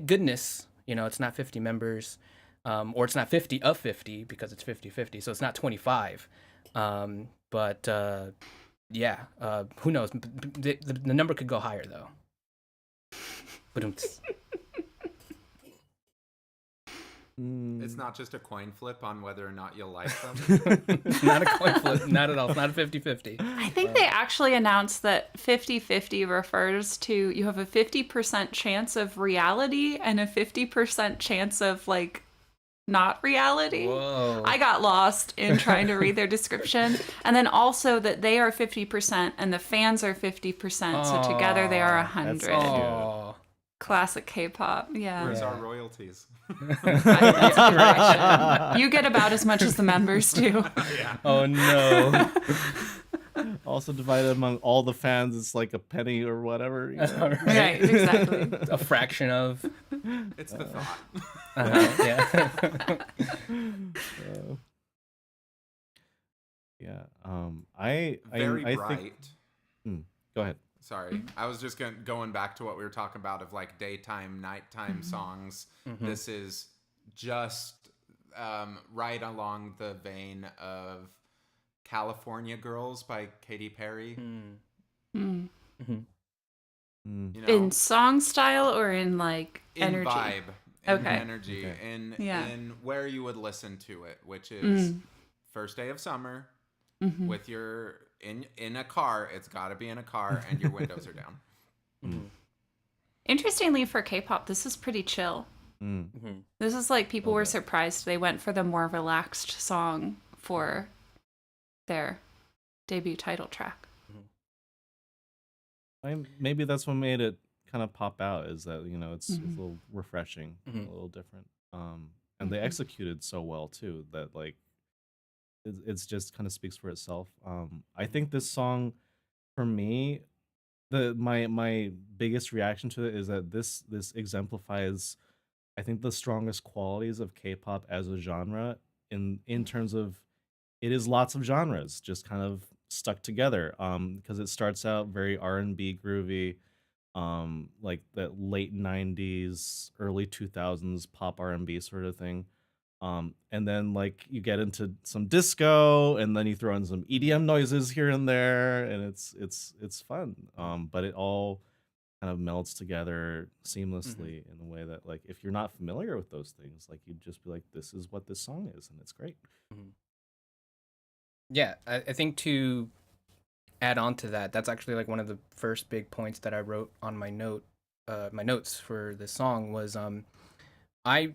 [SPEAKER 5] goodness, you know, it's not 50 members, or it's not 50 of 50 because it's 50/50. So it's not 25. But yeah, who knows? The number could go higher though. But
[SPEAKER 6] It's not just a coin flip on whether or not you'll like them.
[SPEAKER 5] not a coin flip, not at all. It's not a 50/50.
[SPEAKER 3] I think they actually announced that 50/50 refers to you have a 50% chance of reality and a 50% chance of like not reality.
[SPEAKER 5] Whoa.
[SPEAKER 3] I got lost in trying to read their description. And then also that they are 50% and the fans are 50%. So together they are 100.
[SPEAKER 5] Oh.
[SPEAKER 3] Classic K-pop. Yeah.
[SPEAKER 6] Where's our royalties?
[SPEAKER 3] That's a correction. You get about as much as the members do.
[SPEAKER 5] Oh no.
[SPEAKER 4] Also divided among all the fans, it's like a penny or whatever. You know?
[SPEAKER 3] Right, exactly.
[SPEAKER 5] A fraction of.
[SPEAKER 6] It's the thought.
[SPEAKER 5] Yeah.
[SPEAKER 4] Yeah. I
[SPEAKER 6] Very
[SPEAKER 4] I
[SPEAKER 6] bright.
[SPEAKER 4] think. Go ahead.
[SPEAKER 6] Sorry, I was just going back to what we were talking about of like daytime, nighttime songs. This is just right along the vein of California Girls by Katy Perry.
[SPEAKER 3] Mm.
[SPEAKER 6] You know,
[SPEAKER 3] In song style or in like
[SPEAKER 6] in
[SPEAKER 3] energy?
[SPEAKER 6] vibe, in
[SPEAKER 3] Okay.
[SPEAKER 6] energy, in where you would listen to it, which is first day of summer with your in a car. It's got to be in a car, and your windows are down.
[SPEAKER 3] Interestingly, for K-pop, this is pretty chill. This is like people were surprised they went for the more relaxed song for their debut title track.
[SPEAKER 4] Maybe that's what made it kind of pop out, is that, you know, it's a little refreshing, a little different. And they executed so well too that like it's just kind of speaks for itself. I think this song, for me, my biggest reaction to it is that this exemplifies, I think, the strongest qualities of K-pop as a genre in terms of it is lots of genres just kind of stuck together. Because it starts out very R&B groovy, like that late 90s, early 2000s pop R&B sort of thing. And then like you get into some disco, and then you throw in some EDM noises here and there, and it's fun. But it all kind of melts together seamlessly in a way that, like, if you're not familiar with those things, like, you'd just be like, this is what this song is, and it's great.
[SPEAKER 5] Yeah, I think to add on to that, that's actually like one of the first big points that I wrote on my notes for this song was I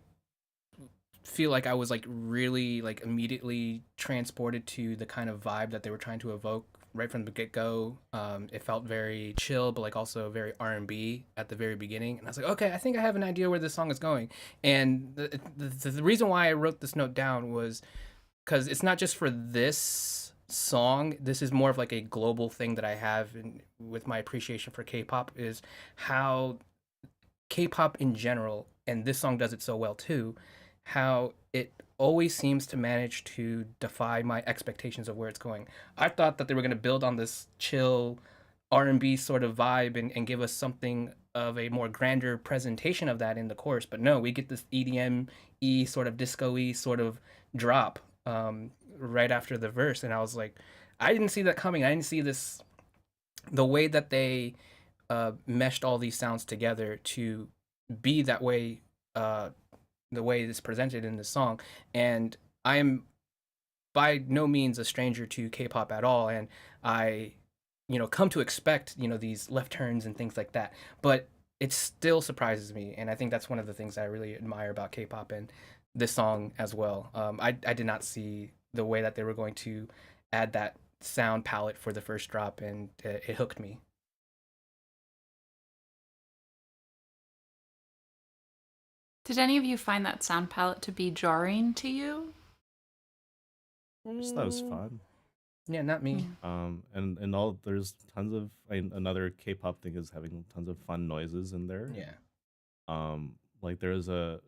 [SPEAKER 5] feel like I was like really like immediately transported to the kind of vibe that they were trying to evoke right from the get-go. It felt very chill, but like also very R&B at the very beginning, and I was like, okay, I think I have an idea where this song is going. And the reason why I wrote this note down was because it's not just for this song. This is more of like a global thing that I have with my appreciation for K-pop, is how K-pop in general, and this song does it so well too, how it always seems to manage to defy my expectations of where it's going. I thought that they were going to build on this chill R&B sort of vibe and give us something of a more grander presentation of that in the chorus, but no, we get this EDM-y sort of disco-y sort of drop right after the verse, and I was like, I didn't see that coming. I didn't see this, the way that they meshed all these sounds together to be that way, the way it's presented in the song. And I am by no means a stranger to K-pop at all, and I, come to expect, these left turns and things like that, but it still surprises me, and I think that's one of the things I really admire about K-pop and this song as well. I did not see the way that they were going to add that sound palette for the first drop, and it hooked me.
[SPEAKER 3] Did any of you find that sound palette to be jarring to you?
[SPEAKER 4] Just that was fun.
[SPEAKER 5] Yeah, not me.
[SPEAKER 4] And all, there's tons of, another K-pop thing is having tons of fun noises in there.
[SPEAKER 5] Yeah.
[SPEAKER 4] Like there's a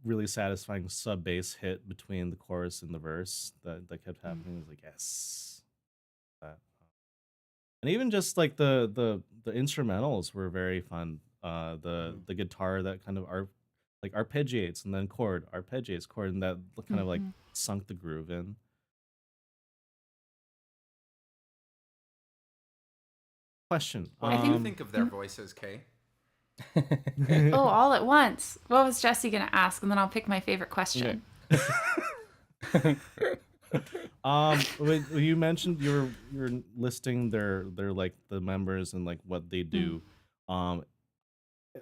[SPEAKER 4] really satisfying sub bass hit between the chorus and the verse that kept happening. It was like, yes, that. And even just like the instrumentals were very fun. The guitar that kind of arpeggiates and then arpeggiates chord, and that kind of like sunk the groove in. Question.
[SPEAKER 6] What do you think of their voices, Kay?
[SPEAKER 3] Oh, all at once. What was Jesse gonna ask, and then I'll pick my favorite question.
[SPEAKER 4] You mentioned you're listing their like the members and like what they do.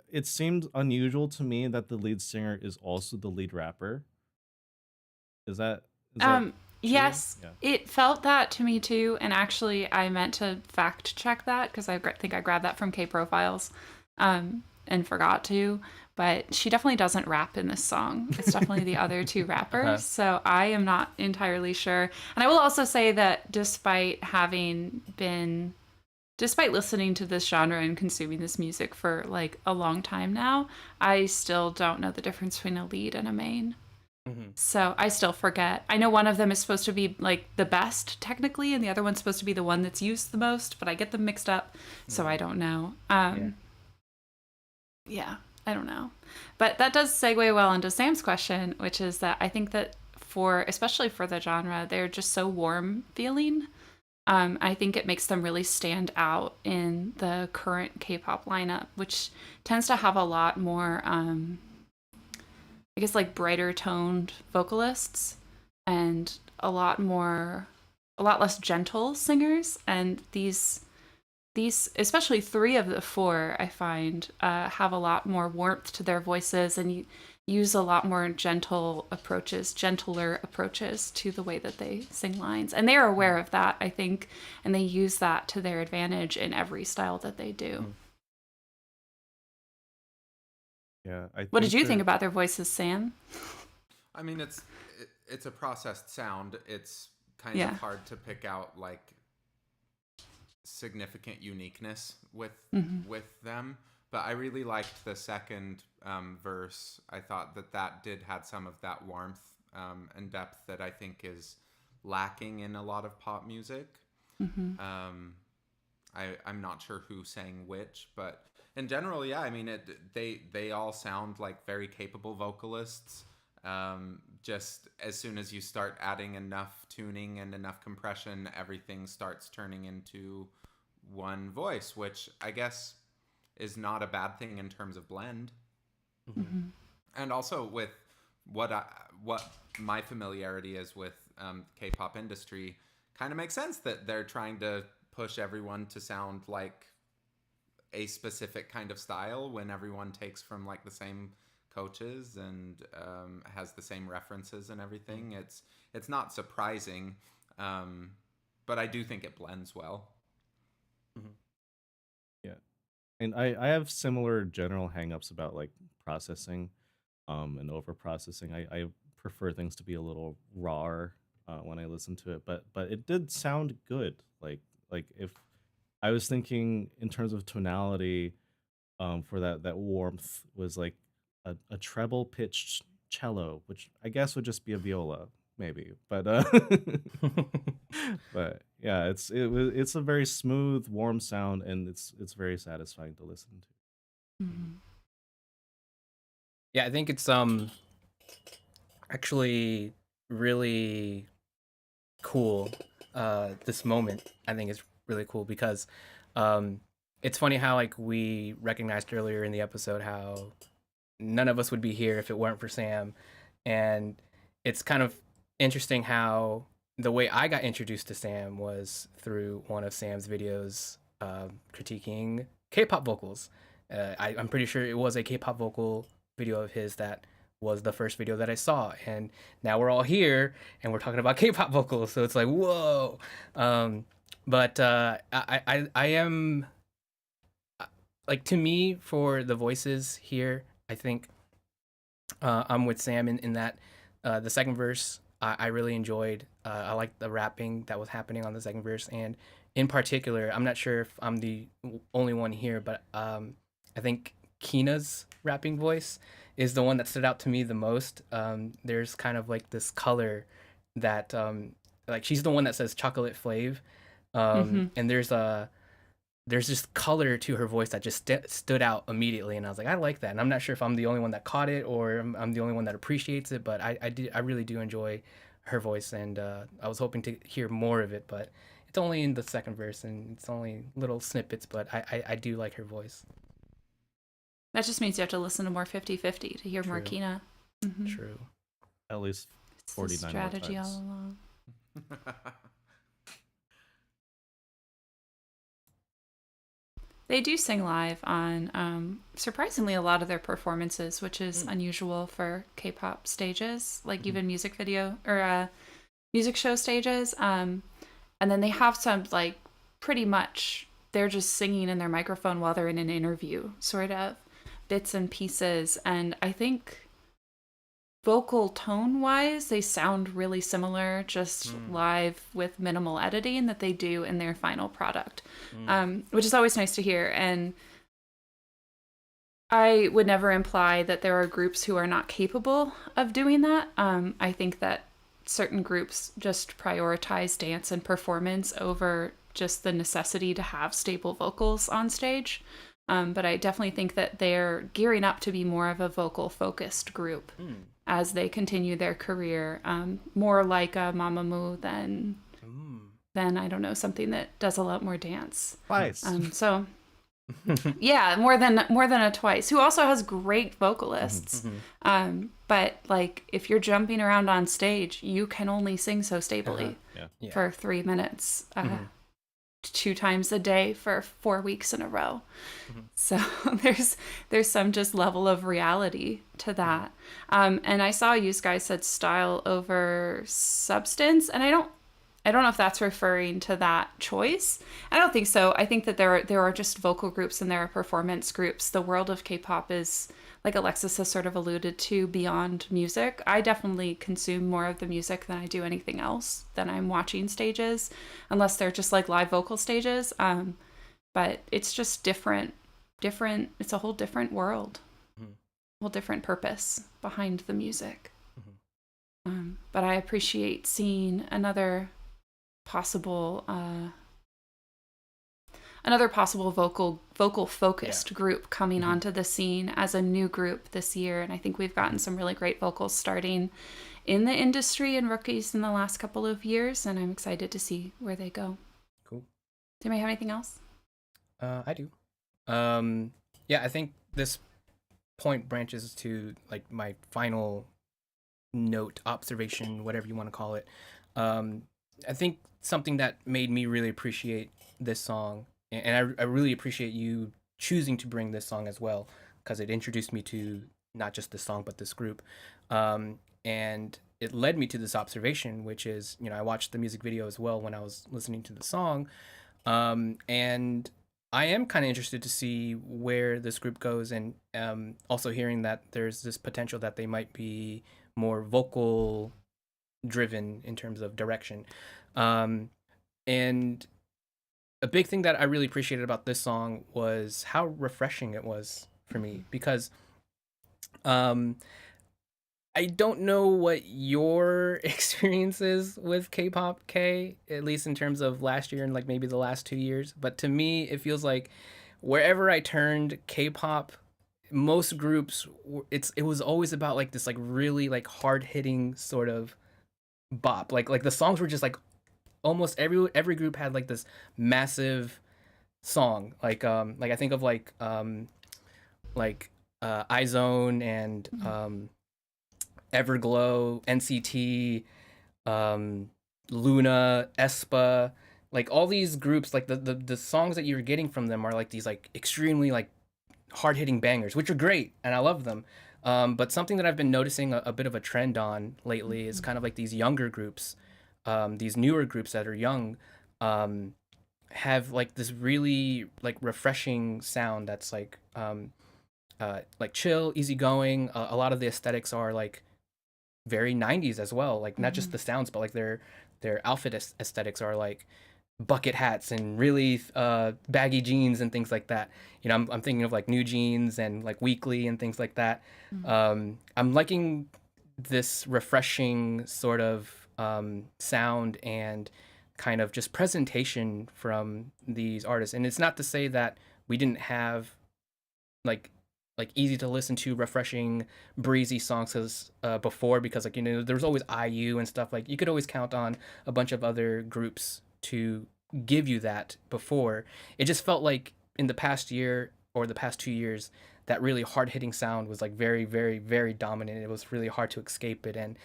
[SPEAKER 4] It seemed unusual to me that the lead singer is also the lead rapper. Is that true?
[SPEAKER 3] Yes,
[SPEAKER 4] Yeah.
[SPEAKER 3] it felt that to me too, and actually I meant to fact check that because I think I grabbed that from K Profiles and forgot to, but she definitely doesn't rap in this song. It's definitely the other two rappers, so I am not entirely sure. And I will also say that despite listening to this genre and consuming this music for like a long time now, I still don't know the difference between a lead and a main. So I still forget. I know one of them is supposed to be like the best technically, and the other one's supposed to be the one that's used the most, but I get them mixed up, so I don't know. Yeah, I don't know. But that does segue well into Sam's question, which is that I think that especially for the genre, they're just so warm feeling. I think it makes them really stand out in the current K-pop lineup, which tends to have a lot more I guess like brighter toned vocalists and a lot less gentle singers. And these especially 3 of the 4 I find have a lot more warmth to their voices and use a lot more gentler approaches to the way that they sing lines. And they are aware of that, I think, and they use that to their advantage in every style that they do.
[SPEAKER 4] Yeah.
[SPEAKER 3] What did you think about their voices, Sam?
[SPEAKER 6] I mean, it's a processed sound. It's kind of hard to pick out like significant uniqueness with them. But I really liked the second verse. I thought that did had some of that warmth and depth that I think is lacking in a lot of pop music. I'm not sure who sang which, but in general, yeah, I mean, they all sound like very capable vocalists. just as soon as you start adding enough tuning and enough compression, everything starts turning into one voice, which I guess is not a bad thing in terms of blend.
[SPEAKER 3] Mm-hmm.
[SPEAKER 6] And also with what my familiarity is with K-pop industry, kind of makes sense that they're trying to push everyone to sound like a specific kind of style when everyone takes from like the same coaches and has the same references and everything. It's not surprising, but I do think it blends well.
[SPEAKER 4] Yeah, and I have similar general hangups about like processing, and over processing. I prefer things to be a little rawer when I listen to it, but it did sound good. Like if I was thinking in terms of tonality, for that warmth was like a treble pitched cello, which I guess would just be a viola, maybe. But but yeah, it's a very smooth, warm sound, and it's very satisfying to listen to.
[SPEAKER 3] Mm-hmm.
[SPEAKER 5] Yeah, I think it's actually really cool. This moment I think is really cool because it's funny how like we recognized earlier in the episode how none of us would be here if it weren't for Sam, and it's kind of interesting how the way I got introduced to Sam was through one of Sam's videos critiquing K-pop vocals. I'm pretty sure it was a K-pop vocal video of his that was the first video that I saw, and now we're all here and we're talking about K-pop vocals, so it's like whoa. But I am like, to me, for the voices here, I think I'm with Sam in that the second verse I really enjoyed. I liked the rapping that was happening on the second verse, and in particular, I'm not sure if I'm the only one here, but I think Kina's rapping voice is the one that stood out to me the most. There's kind of like this color that like she's the one that says chocolate flav, and there's this color to her voice that just stood out immediately, and I was like, I like that. And I'm not sure if I'm the only one that caught it or I'm the only one that appreciates it, but I really do enjoy her voice, and I was hoping to hear more of it, but it's only in the second verse and it's only little snippets, but I do like her voice.
[SPEAKER 3] That just means you have to listen to more 50-50 to hear more
[SPEAKER 5] True.
[SPEAKER 3] Kina. Mm-hmm.
[SPEAKER 5] True.
[SPEAKER 4] At least
[SPEAKER 3] It's the
[SPEAKER 4] 49 more
[SPEAKER 3] strategy all
[SPEAKER 4] times.
[SPEAKER 3] along. They do sing live on surprisingly a lot of their performances, which is unusual for K-pop stages, like even music video or music show stages. And then they have some like pretty much they're just singing in their microphone while they're in an interview, sort of bits and pieces. And I think vocal tone wise, they sound really similar, just live with minimal editing that they do in their final product, which is always nice to hear. And I would never imply that there are groups who are not capable of doing that. I think that certain groups just prioritize dance and performance over just the necessity to have stable vocals on stage. But I definitely think that they're gearing up to be more of a vocal focused group as they continue their career, more like a Mamamoo than I don't know, something that does a lot more dance.
[SPEAKER 4] Twice.
[SPEAKER 3] So yeah, more than a Twice, who also has great vocalists. But like if you're jumping around on stage, you can only sing so stably for 3 minutes. 2 times a day for 4 weeks in a row. So there's some just level of reality to that. And I saw you guys said style over substance, and I don't know if that's referring to that choice. I don't think so. I think that there are just vocal groups and there are performance groups. The world of K-pop is, like Alexis has sort of alluded to, beyond music. I definitely consume more of the music than I do anything else than I'm watching stages, unless they're just like live vocal stages. But it's just different. It's a whole different world, whole different purpose behind the music. But I appreciate seeing another possible vocal focused group coming onto the scene as a new group this year. And I think we've gotten some really great vocals starting in the industry and rookies in the last couple of years, and I'm excited to see where they go.
[SPEAKER 5] Cool.
[SPEAKER 3] Do you have anything else?
[SPEAKER 5] I do. Yeah, I think this point branches to like my final note, observation, whatever you want to call it. I think something that made me really appreciate this song, and I really appreciate you choosing to bring this song as well, because it introduced me to not just this song but this group, and it led me to this observation, which is, you know, I watched the music video as well when I was listening to the song, and I am kind of interested to see where this group goes, and also hearing that there's this potential that they might be more vocal driven in terms of direction. And a big thing that I really appreciated about this song was how refreshing it was for me, because I don't know what your experience is with K-pop, at least in terms of last year and like maybe the last 2 years. But to me, it feels like wherever I turned, K-pop, most groups, it was always about like this like really like hard hitting sort of bop. Like the songs were just like almost every group had like this massive song. Like I think of like iZone and Everglow, NCT, Luna, aespa, like all these groups, like the songs that you're getting from them are like these like extremely like hard-hitting bangers, which are great and I love them. But something that I've been noticing a bit of a trend on lately is kind of like these younger groups, these newer groups that are young, have like this really like refreshing sound that's like chill, easygoing. A lot of the aesthetics are like very 90s as well, like not just the sounds, but like their outfit aesthetics are like bucket hats and really baggy jeans and things like that. You know, I'm thinking of like New Jeans and like Weekly and things like that. I'm liking this refreshing sort of sound and kind of just presentation from these artists. And it's not to say that we didn't have like easy to listen to, refreshing, breezy songs before, because like, you know, there was always IU and stuff. Like you could always count on a bunch of other groups to give you that before. It just felt like in the past year or the past 2 years, that really hard-hitting sound was like very, very, very dominant. It was really hard to escape it. And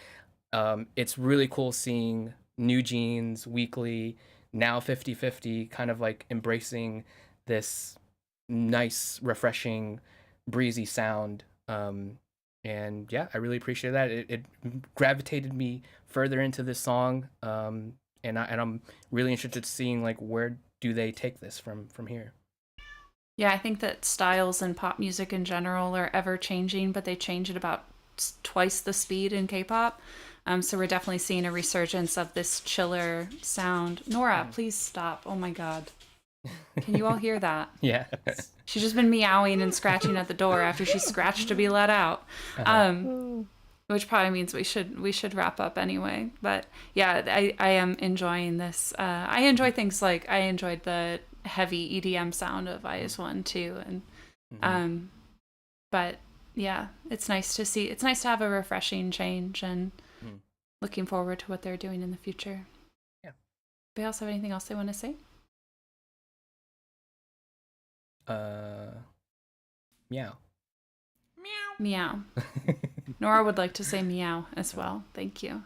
[SPEAKER 5] it's really cool seeing New Jeans, Weekly, now 50/50 kind of like embracing this nice, refreshing, breezy sound. And yeah, I really appreciate that. It gravitated me further into this song. And I'm really interested in seeing like where do they take this from here.
[SPEAKER 3] Yeah, I think that styles in pop music in general are ever changing, but they change at about twice the speed in K-pop. So we're definitely seeing a resurgence of this chiller sound. Nora, please stop. Oh my God. Can you all hear that?
[SPEAKER 5] Yeah.
[SPEAKER 3] She's just been meowing and scratching at the door after she scratched to be let out. Which probably means we should wrap up anyway. But yeah, I am enjoying this. I enjoy things like I enjoyed the heavy EDM sound of IS1 too, and but yeah, it's nice to see. It's nice to have a refreshing change, and looking forward to what they're doing in the future.
[SPEAKER 5] Yeah.
[SPEAKER 3] They also have anything else they want to say?
[SPEAKER 5] Meow.
[SPEAKER 3] Meow. Nora would like to say meow as well. Thank you.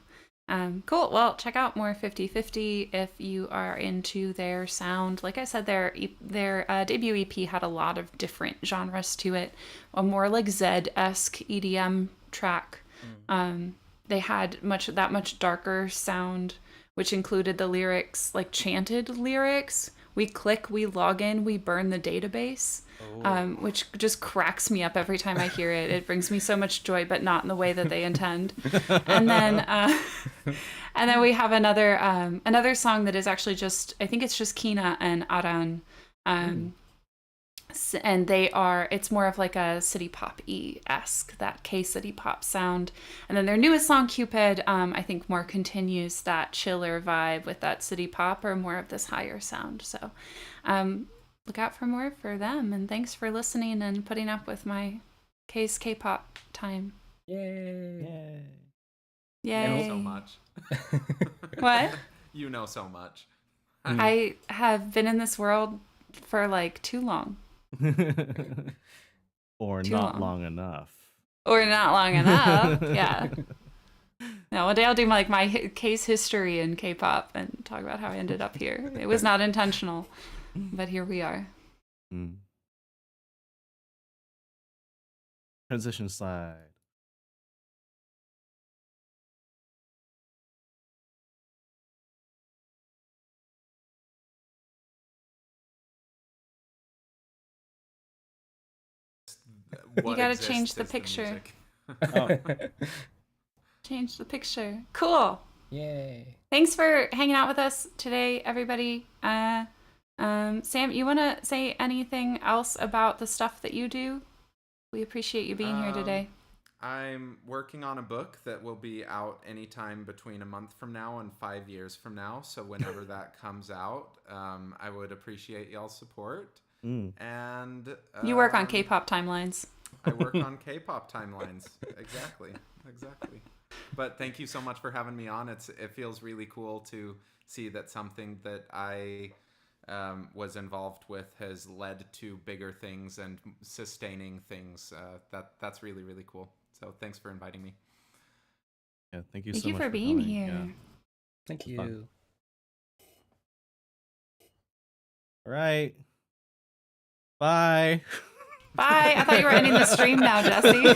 [SPEAKER 3] Cool. Well, check out more 50/50 if you are into their sound. Like I said, their debut EP had a lot of different genres to it. A more like Zed-esque EDM track. They had much darker sound, which included the lyrics, like chanted lyrics. We click, we log in, we burn the database, which just cracks me up every time I hear it. It brings me so much joy, but not in the way that they intend. And then we have another song that is actually just, I think it's just Kina and Aran. And it's more of like a city pop-y-esque, that K-city pop sound. And then their newest song, Cupid, I think more continues that chiller vibe with that city pop, or more of this higher sound. So look out for more for them. And thanks for listening and putting up with my K-pop time.
[SPEAKER 5] Yay.
[SPEAKER 4] Yay.
[SPEAKER 3] Yay.
[SPEAKER 6] So much.
[SPEAKER 3] What?
[SPEAKER 6] You know so much.
[SPEAKER 3] I have been in this world for like too long.
[SPEAKER 4] Or
[SPEAKER 3] Too
[SPEAKER 4] not
[SPEAKER 3] long.
[SPEAKER 4] long enough.
[SPEAKER 3] Or not long enough. Yeah. No, one day I'll do like my case history in K-pop and talk about how I ended up here. It was not intentional, but here we are.
[SPEAKER 4] Mm. Transition slide.
[SPEAKER 6] What
[SPEAKER 3] gotta
[SPEAKER 6] exists
[SPEAKER 3] change the
[SPEAKER 6] is
[SPEAKER 3] picture.
[SPEAKER 6] music.
[SPEAKER 4] Oh,
[SPEAKER 3] Change the picture. Cool.
[SPEAKER 5] Yay.
[SPEAKER 3] Thanks for hanging out with us today, everybody. Sam, you want to say anything else about the stuff that you do? We appreciate you being here today.
[SPEAKER 6] I'm working on a book that will be out anytime between a month from now and 5 years from now. So whenever that comes out, I would appreciate y'all's support.
[SPEAKER 4] mm.
[SPEAKER 6] And
[SPEAKER 3] You work on K-pop timelines.
[SPEAKER 6] I work on K-pop timelines. Exactly. But thank you so much for having me on. It feels really cool to see that something that I was involved with has led to bigger things and sustaining things. That's really, really cool. So thanks for inviting me.
[SPEAKER 4] Yeah, thank you
[SPEAKER 3] Thank
[SPEAKER 4] so
[SPEAKER 3] you
[SPEAKER 4] much
[SPEAKER 3] for being
[SPEAKER 4] coming.
[SPEAKER 3] here.
[SPEAKER 4] Yeah.
[SPEAKER 5] Thank
[SPEAKER 4] Fun.
[SPEAKER 5] you.
[SPEAKER 4] All right. Bye.
[SPEAKER 3] Bye. I thought you were ending the stream now, Jesse.